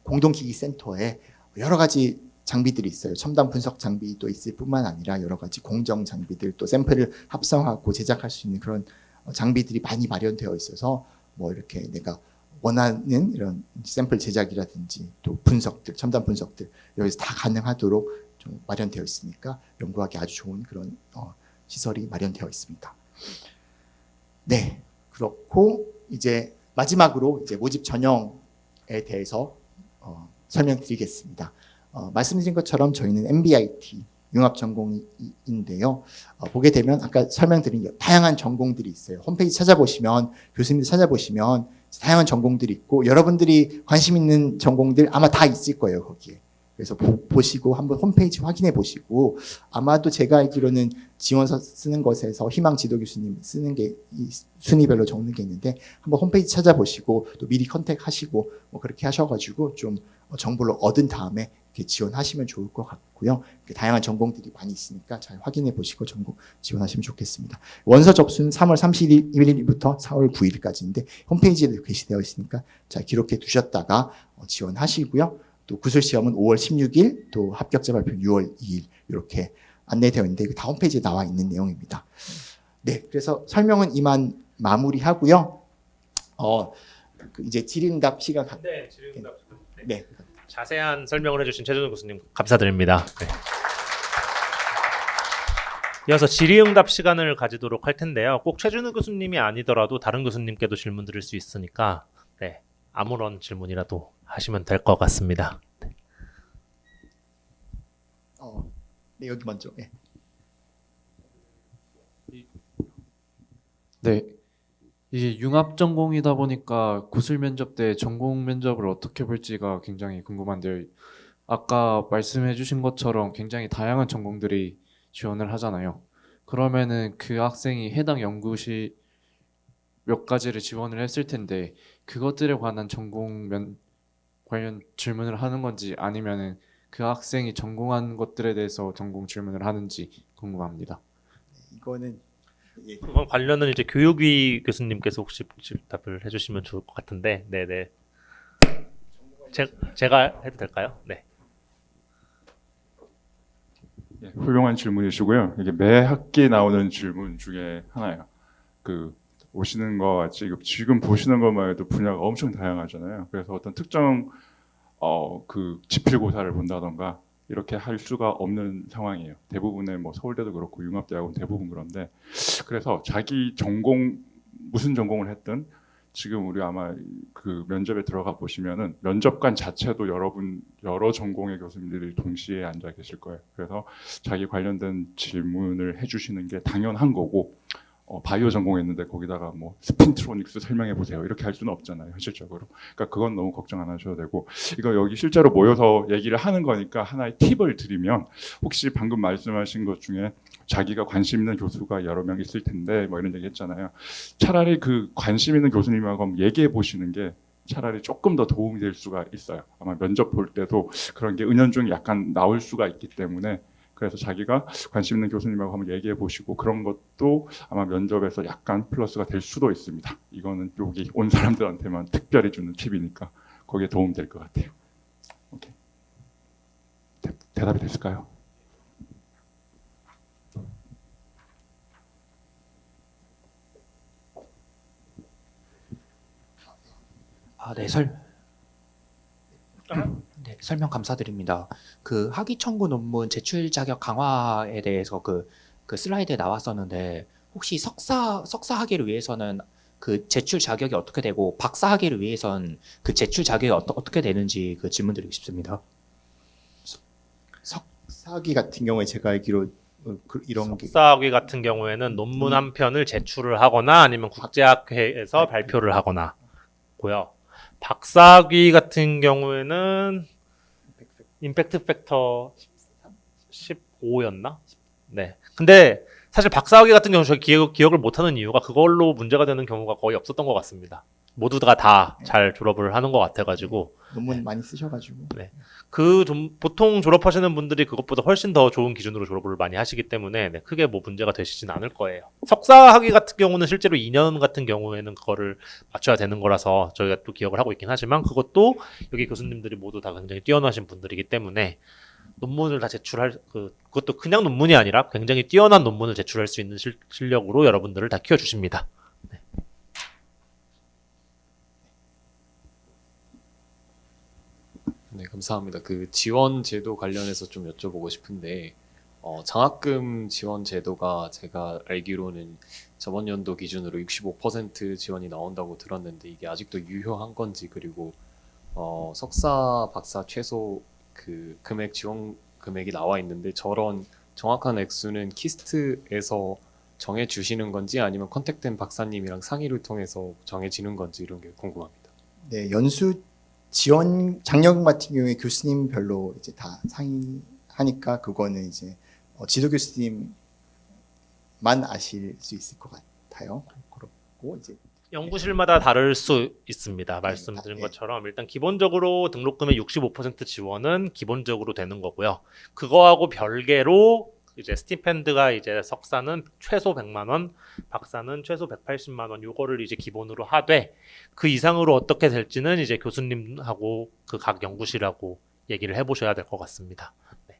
공동기기센터에 여러 가지 장비들이 있어요. 첨단 분석 장비도 있을 뿐만 아니라 여러 가지 공정 장비들 또 샘플을 합성하고 제작할 수 있는 그런 장비들이 많이 마련되어 있어서 뭐 이렇게 내가 원하는 이런 샘플 제작이라든지 또 분석들, 첨단 분석들 여기서 다 가능하도록 좀 마련되어 있으니까 연구하기 아주 좋은 그런 시설이 마련되어 있습니다. 네, 그렇고 이제 마지막으로 이제 모집 전형에 대해서 설명드리겠습니다. 말씀드린 것처럼 저희는 MBIT 융합 전공인데요. 보게 되면 아까 설명드린 다양한 전공들이 있어요. 홈페이지 찾아보시면 교수님들 찾아보시면 다양한 전공들이 있고 여러분들이 관심 있는 전공들 아마 다 있을 거예요 거기에. 그래서 보시고 한번 홈페이지 확인해 보시고 아마도 제가 알기로는 지원서 쓰는 것에서 희망 지도 교수님 쓰는 게 순위별로 적는 게 있는데 한번 홈페이지 찾아보시고 또 미리 컨택하시고 뭐 그렇게 하셔가지고 좀 정보를 얻은 다음에 이렇게 지원하시면 좋을 것 같고요. 다양한 전공들이 많이 있으니까 잘 확인해 보시고 전공 지원하시면 좋겠습니다. 원서 접수는 3월 31일부터 4월 9일까지인데 홈페이지에도 게시되어 있으니까 잘 기록해 두셨다가 지원하시고요. 또 구술 시험은 5월 16일, 또 합격자 발표는 6월 2일 이렇게 안내되어 있는데 다 홈페이지에 나와 있는 내용입니다. 네, 그래서 설명은 이만 마무리하고요. 이제 질의응답 시간
네, 질의응답.
네.
자세한 설명을 해주신 최준호 교수님 감사드립니다. 네. 이어서 질의응답 시간을 가지도록 할 텐데요. 꼭 최준호 교수님이 아니더라도 다른 교수님께도 질문 드릴 수 있으니까 네, 아무런 질문이라도 하시면 될 것 같습니다.
네, 여기 먼저. 네.
네, 이게 융합 전공이다 보니까 구술 면접 때 전공 면접을 어떻게 볼지가 굉장히 궁금한데요. 아까 말씀해 주신 것처럼 굉장히 다양한 전공들이 지원을 하잖아요. 그러면은 그 학생이 해당 연구실 몇 가지를 지원을 했을 텐데 그것들에 관한 관련 질문을 하는 건지 아니면은 그 학생이 전공한 것들에 대해서 전공 질문을 하는지 궁금합니다.
이거는
그건 관련은 이제 교육위 교수님께서 혹시 답을 해주시면 좋을 것 같은데, 네네. 제가 해도 될까요? 네.
예, 훌륭한 질문이시고요. 이게 매 학기에 나오는 질문 중에 하나예요. 오시는 거 같이 지금 보시는 것만 해도 분야가 엄청 다양하잖아요. 그래서 어떤 특정 지필고사를 본다던가 이렇게 할 수가 없는 상황이에요. 대부분의 뭐 서울대도 그렇고 융합대학은 대부분 그런데 그래서 자기 전공 무슨 전공을 했든 지금 우리 아마 그 면접에 들어가 보시면은 면접관 자체도 여러 전공의 교수님들이 동시에 앉아 계실 거예요. 그래서 자기 관련된 질문을 해주시는 게 당연한 거고 바이오 전공했는데 거기다가 뭐 스핀트로닉스 설명해 보세요 이렇게 할 수는 없잖아요 현실적으로. 그러니까 그건 너무 걱정 안 하셔도 되고 이거 여기 실제로 모여서 얘기를 하는 거니까 하나의 팁을 드리면 혹시 방금 말씀하신 것 중에 자기가 관심 있는 교수가 여러 명 있을 텐데 뭐 이런 얘기 했잖아요. 차라리 그 관심 있는 교수님하고 한번 얘기해 보시는 게 차라리 조금 더 도움이 될 수가 있어요. 아마 면접 볼 때도 그런 게 은연중에 약간 나올 수가 있기 때문에 그래서 자기가 관심 있는 교수님하고 한번 얘기해 보시고 그런 것도 아마 면접에서 약간 플러스가 될 수도 있습니다. 이거는 여기 온 사람들한테만 특별히 주는 팁이니까 거기에 도움 될 것 같아요. 오케이. 대답이 됐을까요?
네, 설명 감사드립니다. 그 학위 청구 논문 제출 자격 강화에 대해서 그 슬라이드에 나왔었는데 혹시 석사 학위를 위해서는 그 제출 자격이 어떻게 되고 박사 학위를 위해선 그 제출 자격이 어떻게 되는지 그 질문드리고 싶습니다.
석사학위 같은 경우에 제가 알기로 이런 게
석사학위 같은 경우에는 논문 한 편을 제출을 하거나 아니면 국제학회에서 발표를 하거나 고요. 박사학위 같은 경우에는 임팩트 팩터 15였나? 네. 근데 사실 박사학위 같은 경우 저희 기억을 못하는 이유가 그걸로 문제가 되는 경우가 거의 없었던 것 같습니다. 모두가 다 잘 졸업을 하는 것 같아가지고.
논문 많이 쓰셔가지고.
네. 보통 졸업하시는 분들이 그것보다 훨씬 더 좋은 기준으로 졸업을 많이 하시기 때문에 네, 크게 뭐 문제가 되시진 않을 거예요. 석사학위 같은 경우는 실제로 2년 같은 경우에는 그거를 맞춰야 되는 거라서 저희가 또 기억을 하고 있긴 하지만 그것도 여기 교수님들이 모두 다 굉장히 뛰어나신 분들이기 때문에 논문을 다 제출할 그것도 그냥 논문이 아니라 굉장히 뛰어난 논문을 제출할 수 있는 실력으로 여러분들을 다 키워주십니다.
네, 감사합니다. 그 지원 제도 관련해서 좀 여쭤보고 싶은데, 장학금 지원 제도가 제가 알기로는 저번 연도 기준으로 65% 지원이 나온다고 들었는데 이게 아직도 유효한 건지, 그리고 석사, 박사 최소 그 금액 지원 금액이 나와 있는데 저런 정확한 액수는 키스트에서 정해 주시는 건지 아니면 컨택된 박사님이랑 상의를 통해서 정해지는 건지 이런 게 궁금합니다.
네, 연수 지원 장려금 같은 경우에 교수님별로 이제 다 상의하니까 그거는 이제 지도 교수님만 아실 수 있을 것 같아요. 그렇고 이제
연구실마다 다를 수 있습니다. 말씀드린
네.
것처럼 일단 기본적으로 등록금의 65% 지원은 기본적으로 되는 거고요. 그거하고 별개로 이제 스티펜드가 이제 석사는 최소 100만 원, 박사는 최소 180만 원 요거를 이제 기본으로 하되 그 이상으로 어떻게 될지는 이제 교수님하고 그 각 연구실하고 얘기를 해보셔야 될 것 같습니다. 네.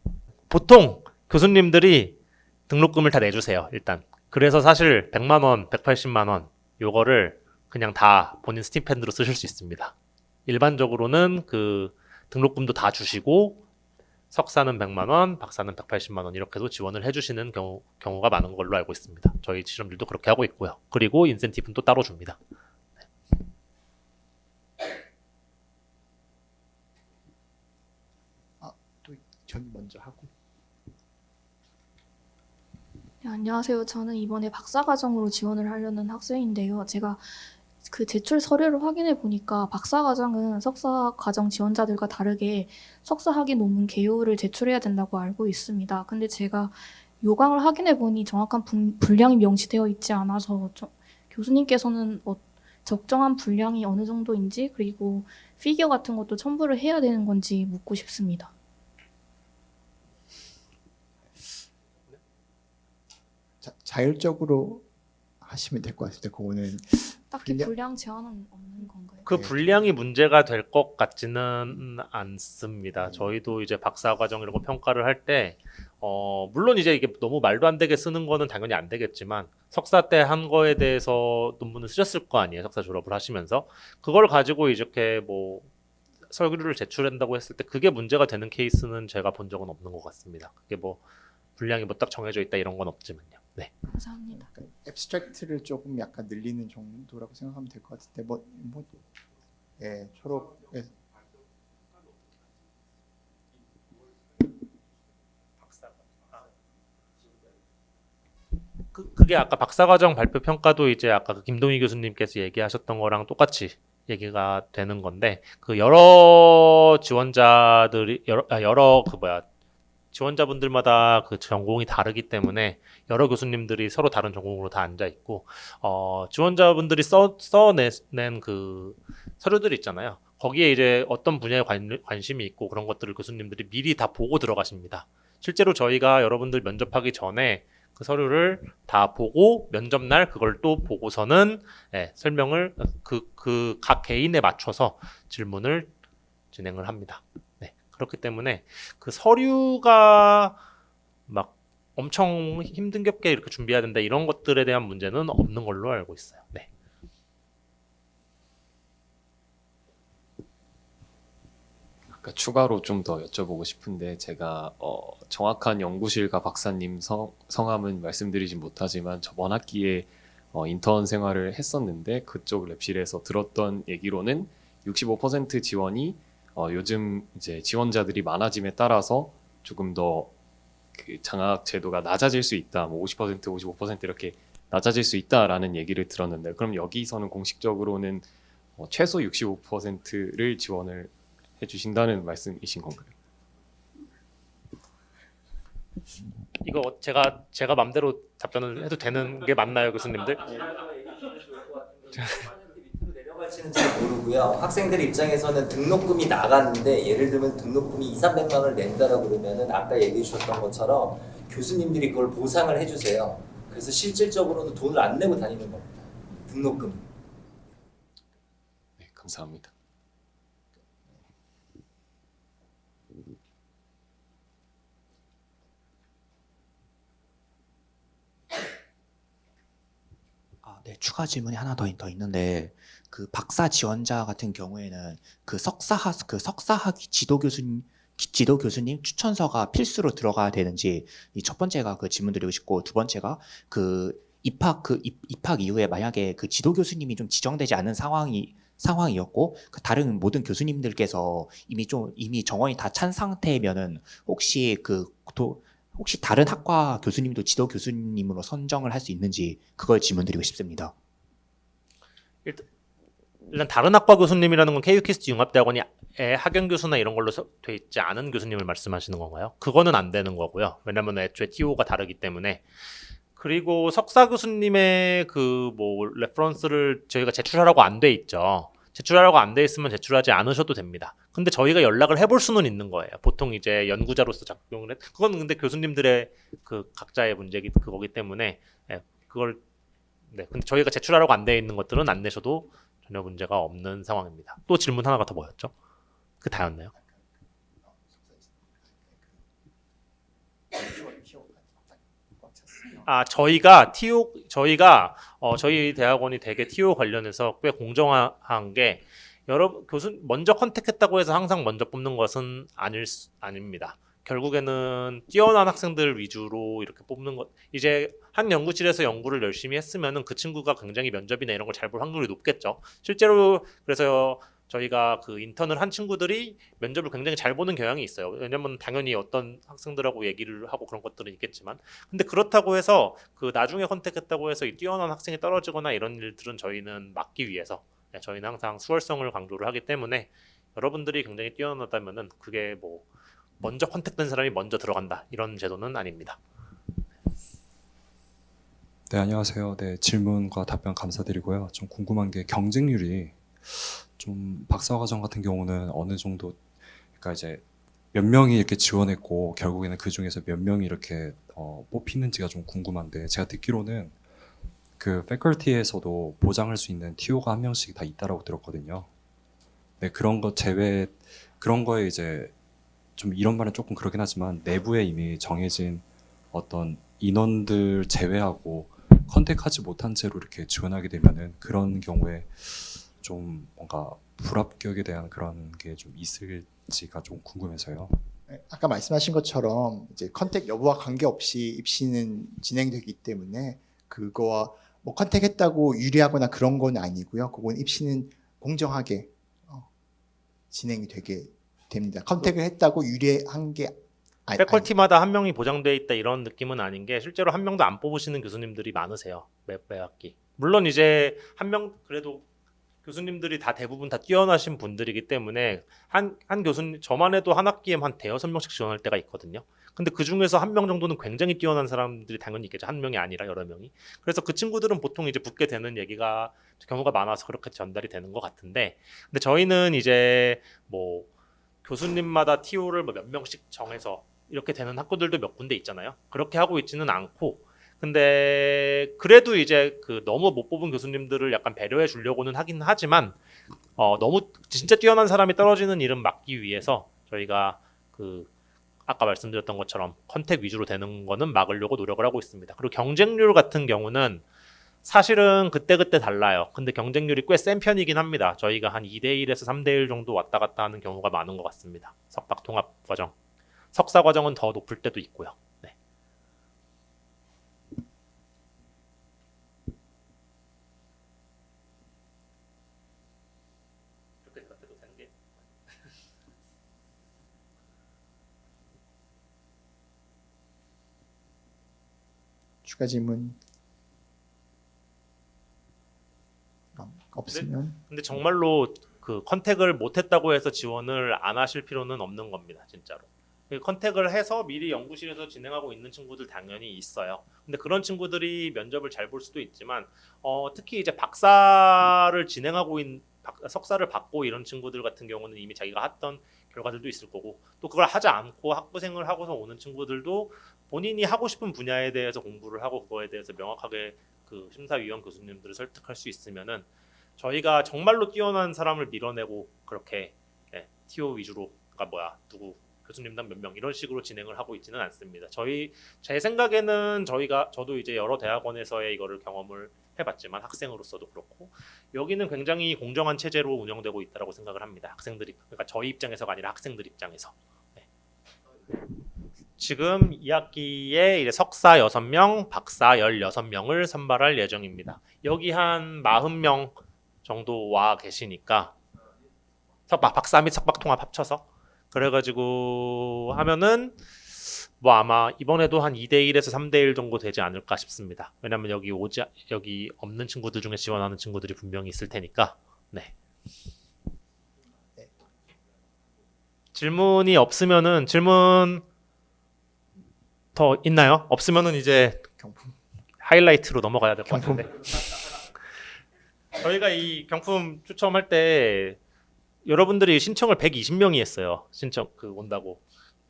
보통 교수님들이 등록금을 다 내주세요. 일단 그래서 사실 100만 원, 180만 원 요거를 그냥 다 본인 스티펜드로 쓰실 수 있습니다. 일반적으로는 그 등록금도 다 주시고 석사는 100만 원, 박사는 180만 원 이렇게도 지원을 해주시는 경우가 많은 걸로 알고 있습니다. 저희 실험들도 그렇게 하고 있고요. 그리고 인센티브는 또 따로 줍니다.
또 저기 먼저 하고
네, 안녕하세요. 저는 이번에 박사과정으로 지원을 하려는 학생인데요. 제가 그 제출 서류를 확인해 보니까 박사과정은 석사과정 지원자들과 다르게 석사 학위 논문 개요를 제출해야 된다고 알고 있습니다. 근데 제가 요강을 확인해 보니 정확한 분량이 명시되어 있지 않아서 교수님께서는 적정한 분량이 어느 정도인지 그리고 피규어 같은 것도 첨부를 해야 되는 건지 묻고 싶습니다.
자율적으로 하시면 될 것 같습니다. 그거는
딱히 분량 제한은 없는 건가요?
그 분량이 문제가 될 것 같지는 않습니다. 저희도 이제 박사과정 이런 거 평가를 할 때, 물론 이제 이게 너무 말도 안 되게 쓰는 거는 당연히 안 되겠지만, 석사 때 한 거에 대해서 논문을 쓰셨을 거 아니에요. 석사 졸업을 하시면서. 그걸 가지고 이렇게 뭐, 서류를 제출한다고 했을 때 그게 문제가 되는 케이스는 제가 본 적은 없는 것 같습니다. 그게 뭐, 분량이 뭐 딱 정해져 있다 이런 건 없지만요. 네.
감사합니다.
앱스트랙트를 조금 약간 늘리는 정도라고 생각하면 될 것 같은데 예, 초록
그게 아까 박사과정 발표 평가도 이제 아까 그 김동희 교수님께서 얘기하셨던 거랑 똑같이 얘기가 되는 건데 그 여러 지원자들이 지원자분들마다 그 전공이 다르기 때문에 여러 교수님들이 서로 다른 전공으로 다 앉아 있고 지원자분들이 써낸 그 서류들 있잖아요. 거기에 이제 어떤 분야에 관심이 있고 그런 것들을 교수님들이 미리 다 보고 들어가십니다. 실제로 저희가 여러분들 면접하기 전에 그 서류를 다 보고 면접날 그걸 또 보고서는 설명을 그 각 개인에 맞춰서 질문을 진행을 합니다. 네. 그렇기 때문에 그 서류가 막 엄청 힘든겹게 이렇게 준비해야 된다 이런 것들에 대한 문제는 없는 걸로 알고 있어요. 네.
아까 추가로 좀 더 여쭤보고 싶은데 제가 정확한 연구실과 박사님 성함은 말씀드리진 못하지만 저번 학기에 인턴 생활을 했었는데 그쪽 랩실에서 들었던 얘기로는 65% 지원이 요즘 이제 지원자들이 많아짐에 따라서 조금 더 그 장학 제도가 낮아질 수 있다. 뭐 50%, 55% 이렇게 낮아질 수 있다라는 얘기를 들었는데 그럼 여기서는 공식적으로는 최소 65%를 지원을 해주신다는 말씀이신 건가요?
이거 제가 맘대로 답변을 해도 되는 게 맞나요, 교수님들?
내려갈지는 잘 모르고요. 학생들 입장에서는 등록금이 나갔는데 예를 들면 등록금이 200~300만 원을 낸다라고 그러면은 아까 얘기해 주셨던 것처럼 교수님들이 그걸 보상을 해주세요. 그래서 실질적으로는 돈을 안 내고 다니는 겁니다. 등록금.
네, 감사합니다.
네, 추가 질문이 하나 더 있는데 그 박사 지원자 같은 경우에는 그 석사학위 지도 교수님 추천서가 필수로 들어가야 되는지 이 첫 번째가 그 질문 드리고 싶고 두 번째가 입학 이후에 만약에 그 지도 교수님이 좀 지정되지 않은 상황이었고 그 다른 모든 교수님들께서 이미 정원이 다 찬 상태면은 혹시 혹시 다른 학과 교수님도 지도 교수님으로 선정을 할 수 있는지 그걸 질문드리고 싶습니다.
일단 다른 학과 교수님이라는 건 KU키스트 융합대학원이 학연 교수나 이런 걸로 돼 있지 않은 교수님을 말씀하시는 건가요? 그거는 안 되는 거고요. 왜냐면 애초에 TO가 다르기 때문에. 그리고 석사 교수님의 그 뭐 레퍼런스를 저희가 제출하라고 안 돼 있죠. 제출하라고 안 돼 있으면 제출하지 않으셔도 됩니다. 근데 저희가 연락을 해볼 수는 있는 거예요. 보통 이제 연구자로서 작용을 그건 근데 교수님들의 그 각자의 문제기 그거기 때문에 그걸 근데 저희가 제출하라고 안 돼 있는 것들은 안 내셔도 전혀 문제가 없는 상황입니다. 또 질문 하나가 더 뭐였죠? 그 다였나요? 저희 대학원이 되게 TO 관련해서 꽤 공정한 게 먼저 컨택했다고 해서 항상 먼저 뽑는 것은 아닙니다. 결국에는 뛰어난 학생들 위주로 이렇게 뽑는 것. 이제 한 연구실에서 연구를 열심히 했으면은 그 친구가 굉장히 면접이나 이런 걸 잘 볼 확률이 높겠죠. 실제로 그래서 저희가 그 인턴을 한 친구들이 면접을 굉장히 잘 보는 경향이 있어요. 왜냐면 당연히 어떤 학생들하고 얘기를 하고 그런 것들은 있겠지만, 근데 그렇다고 해서 그 나중에 컨택했다고 해서 이 뛰어난 학생이 떨어지거나 이런 일들은 저희는 막기 위해서 저희는 항상 수월성을 강조를 하기 때문에 여러분들이 굉장히 뛰어나다면은 그게 뭐 먼저 컨택된 사람이 먼저 들어간다 이런 제도는 아닙니다.
네, 안녕하세요. 네, 질문과 답변 감사드리고요. 좀 궁금한 게 경쟁률이 좀 박사과정 같은 경우는 어느 정도, 그러니까 이제 몇 명이 이렇게 지원했고 결국에는 그 중에서 몇 명이 이렇게 뽑히는지가 좀 궁금한데, 제가 듣기로는 그 패컬티에서도 보장할 수 있는 TO가 한 명씩 다 있다라고 들었거든요. 네, 그런 거에 이제 좀 이런 말은 조금 그렇긴 하지만 내부에 이미 정해진 어떤 인원들 제외하고 컨택하지 못한 채로 이렇게 지원하게 되면은 그런 경우에 좀 뭔가 불합격에 대한 그런 게 좀 있을지가 좀 궁금해서요.
아까 말씀하신 것처럼 이제 컨택 여부와 관계없이 입시는 진행되기 때문에 그거와 뭐 컨택했다고 유리하거나 그런 건 아니고요. 그건 입시는 공정하게 진행이 되게 됩니다. 컨택을 했다고 유리한 게
패컬티마다 한 명이 보장돼 있다 이런 느낌은 아닌 게, 실제로 한 명도 안 뽑으시는 교수님들이 많으세요. 매 학기. 물론 이제 한 명 그래도 교수님들이 다 대부분 다 뛰어나신 분들이기 때문에 한 교수님 저만 해도 한 학기에 한 대여섯 명씩 지원할 때가 있거든요. 근데 그 중에서 한 명 정도는 굉장히 뛰어난 사람들이 당연히 있겠죠. 한 명이 아니라 여러 명이. 그래서 그 친구들은 보통 이제 붙게 되는 경우가 많아서 그렇게 전달이 되는 것 같은데, 근데 저희는 이제 뭐 교수님마다 TO를 뭐 몇 명씩 정해서 이렇게 되는 학교들도 몇 군데 있잖아요. 그렇게 하고 있지는 않고, 근데 그래도 이제 그 너무 못 뽑은 교수님들을 약간 배려해 주려고는 하긴 하지만 너무 진짜 뛰어난 사람이 떨어지는 일은 막기 위해서 저희가 그 아까 말씀드렸던 것처럼 컨택 위주로 되는 거는 막으려고 노력을 하고 있습니다. 그리고 경쟁률 같은 경우는 사실은 그때그때 달라요. 근데 경쟁률이 꽤 센 편이긴 합니다. 저희가 한 2대1에서 3대1 정도 왔다 갔다 하는 경우가 많은 것 같습니다. 석박 통합 과정. 석사 과정은 더 높을 때도 있고요. 네.
추가 질문 없으면
근데 정말로 그 컨택을 못했다고 해서 지원을 안 하실 필요는 없는 겁니다. 진짜로. 컨택을 해서 미리 연구실에서 진행하고 있는 친구들 당연히 있어요. 근데 그런 친구들이 면접을 잘 볼 수도 있지만 특히 이제 석사를 받고 이런 친구들 같은 경우는 이미 자기가 했던 결과들도 있을 거고, 또 그걸 하지 않고 학부생을 하고서 오는 친구들도 본인이 하고 싶은 분야에 대해서 공부를 하고 그거에 대해서 명확하게 그 심사위원 교수님들을 설득할 수 있으면은 저희가 정말로 뛰어난 사람을 밀어내고 그렇게 TO 위주로, 누구 교수님당 몇 명 이런 식으로 진행을 하고 있지는 않습니다. 제 생각에는 저도 이제 여러 대학원에서의 이거를 경험을 해봤지만 학생으로서도 그렇고 여기는 굉장히 공정한 체제로 운영되고 있다고 생각을 합니다. 학생들이 그러니까 저희 입장에서가 아니라 학생들 입장에서. 네. 지금 2학기에 이제 석사 6명, 박사 16명을 선발할 예정입니다. 여기 한 40명 정도 와 계시니까 박사 및 석박 통합 합쳐서 그래가지고 하면은 뭐 아마 이번에도 한 2대1에서 3대1 정도 되지 않을까 싶습니다. 왜냐면 여기 없는 친구들 중에 지원하는 친구들이 분명히 있을 테니까. 네. 질문이 없으면은 질문 더 있나요? 없으면은 이제
경품.
하이라이트로 넘어가야 될 것 같은데. 저희가 이 경품 추첨할 때 여러분들이 신청을 120명이 했어요. 신청 온다고.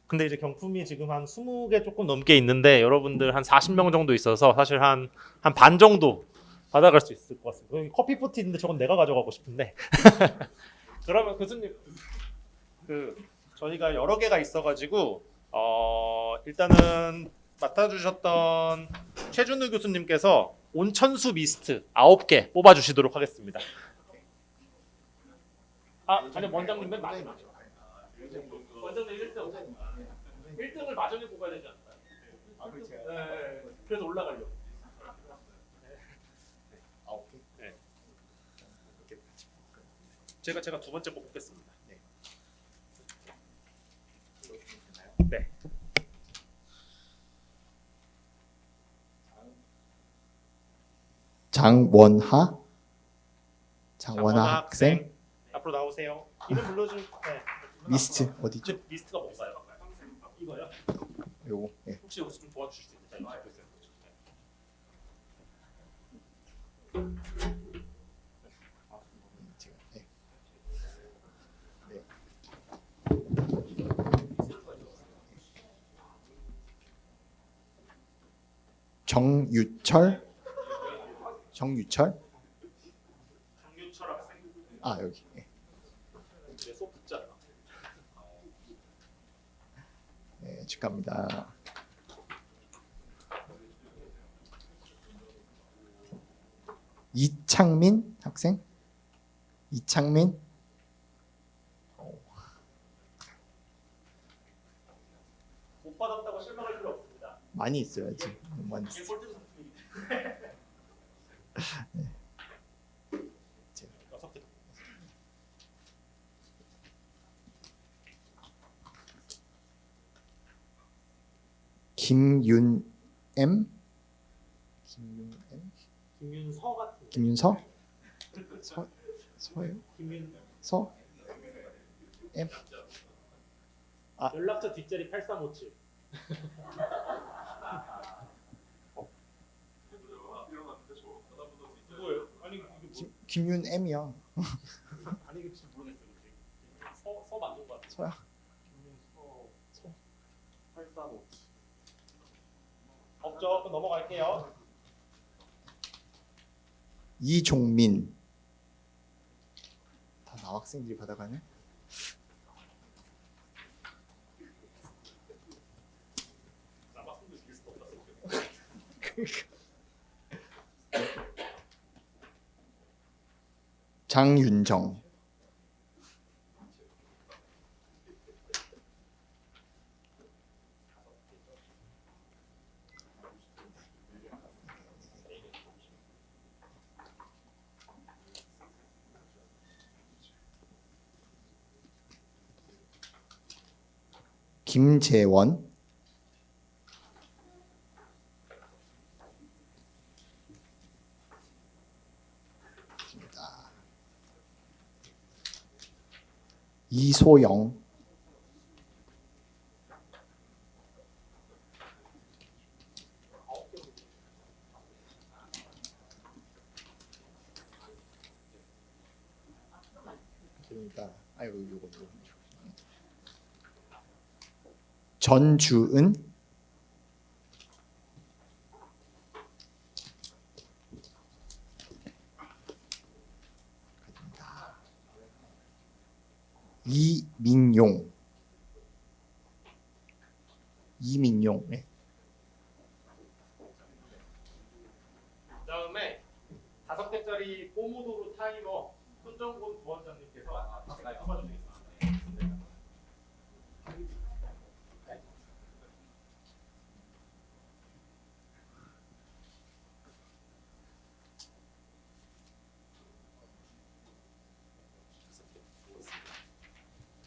근데 이제 경품이 지금 한 20개 조금 넘게 있는데 여러분들 한 40명 정도 있어서 사실 한 반 정도 받아갈 수 있을 것 같습니다. 여기 커피 포트 있는데 저건 내가 가져가고 싶은데. 그러면 교수님 저희가 여러 개가 있어가지고 일단은 맡아주셨던 최준우 교수님께서 온천수 미스트 9개 뽑아주시도록 하겠습니다. 아니 원장님 맨 마지막. 원장님 1등을 마전에 뽑아야 되지 않나요? 네, 그래서 올라가려고. 네. 제가 두 번째 뽑겠습니다. 네.
장원하
장원하
학생
앞으로 나오세요. 이름 불러줄. 네.
미스트 어디죠?
미스트가 뭔가요? 이거요?
요거. 예.
혹시 여기서 좀 도와주실 수 있나요?
제가, 예. 정유철
정유철 학생.
여기. 예.
네, 소 붙잖아.
네, 축하합니다. 이창민 학생? 이창민?
못 받았다고 실망할 필요 없습니다.
많이 있어야지. 너무 많이
이게
있어.
꼴등 상품입니다. 여섯 개.
김윤M?
김윤서 같은.
김윤서? 서예요?
김윤.
서? M?
연락처 뒷자리 8357. 누구예요? 아니 이게
김윤M이야.
아니 이게 진짜 모르겠어요. 서 맞는 것 같아.
서야?
김윤서 8357. 없죠? 그럼 넘어갈게요.
이종민. 다 남학생들이 받아가네.
남학생도 이길 수도 없다.
장윤정. 김재원. 이소영. 그러니까 요거. 전주은. 이민용. 이민용. 네.
그다음에 5개짜리 포모도로 타이머 손정곤 부원장님께서 뽑아주시겠습니다.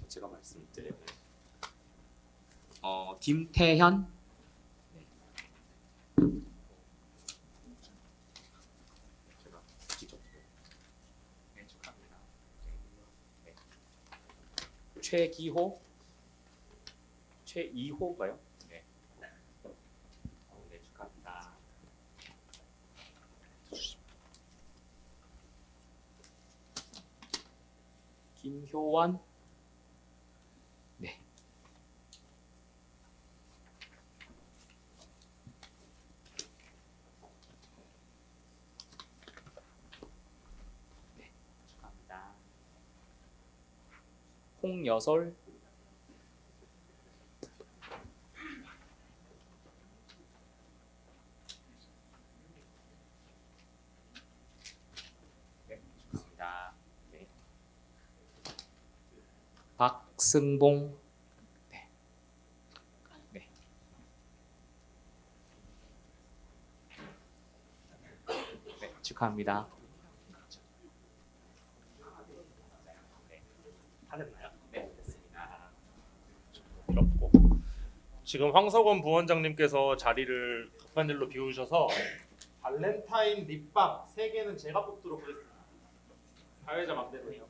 제가 말씀드려요. 김태현. 제가 직접. 네, 축하합니다. 네. 최기호. 최이호가요? 네. 네, 축하합니다. 김효원. 네. 네, 축하합니다. 홍여솔. 네, 축하합니다. 네. 박승봉. 네. 네. 네, 축하합니다. 네. 다 됐나요? 네, 됐습니다.
이렇고 지금 황석원 부원장님께서 자리를 급한 일로 비우셔서 발렌타인 립밤 3개는 제가 뽑도록 하겠습니다. 사회자 맘대로요.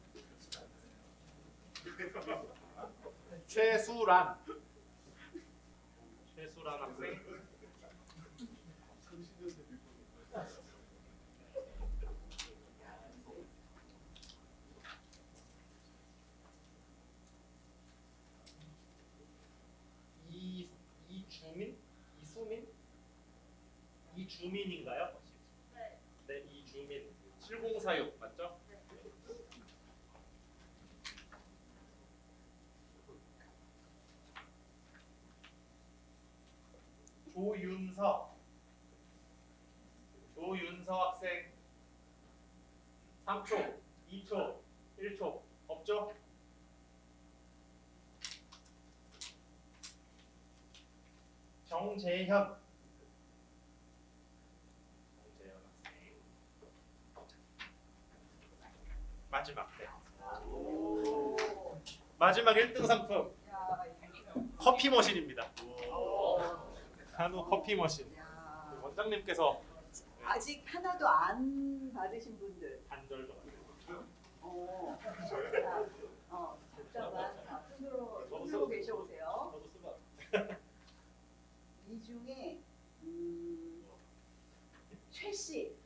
최수란 학생. 이주민인가요? 네, 이주민. 7046 맞죠? 조윤서 학생 3초, 2초, 1초 없죠? 정재현 학생 마지막 마지막 1등 상품 커피 머신입니다. 한우 커피 머신. 원장님께서
아직 하나도 안 받으신 분들.
단절도
잠깐만 손으로 계셔보세요.
저도 쓰고
이 중에 최씨.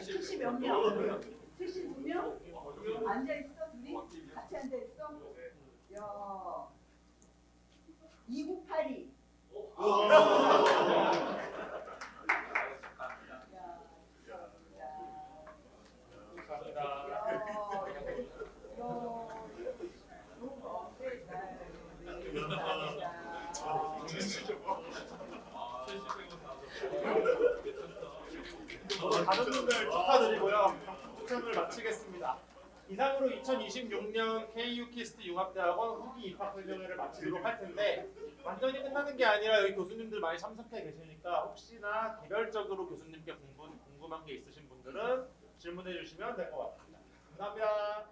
최씨 몇 명? 최씨 2명? 앉아 있어 둘이? 같이 앉아 있어? 야. 2982.
다른 분들 축하드리고요. 추첨을 마치겠습니다. 이상으로 2026년 KU 키스트 융합대학원 후기 입학 설명회를 마치도록 할 텐데 완전히 끝나는 게 아니라 여기 교수님들 많이 참석해 계시니까 혹시나 개별적으로 교수님께 궁금한 게 있으신 분들은 질문해 주시면 될 것 같습니다. 감사합니다.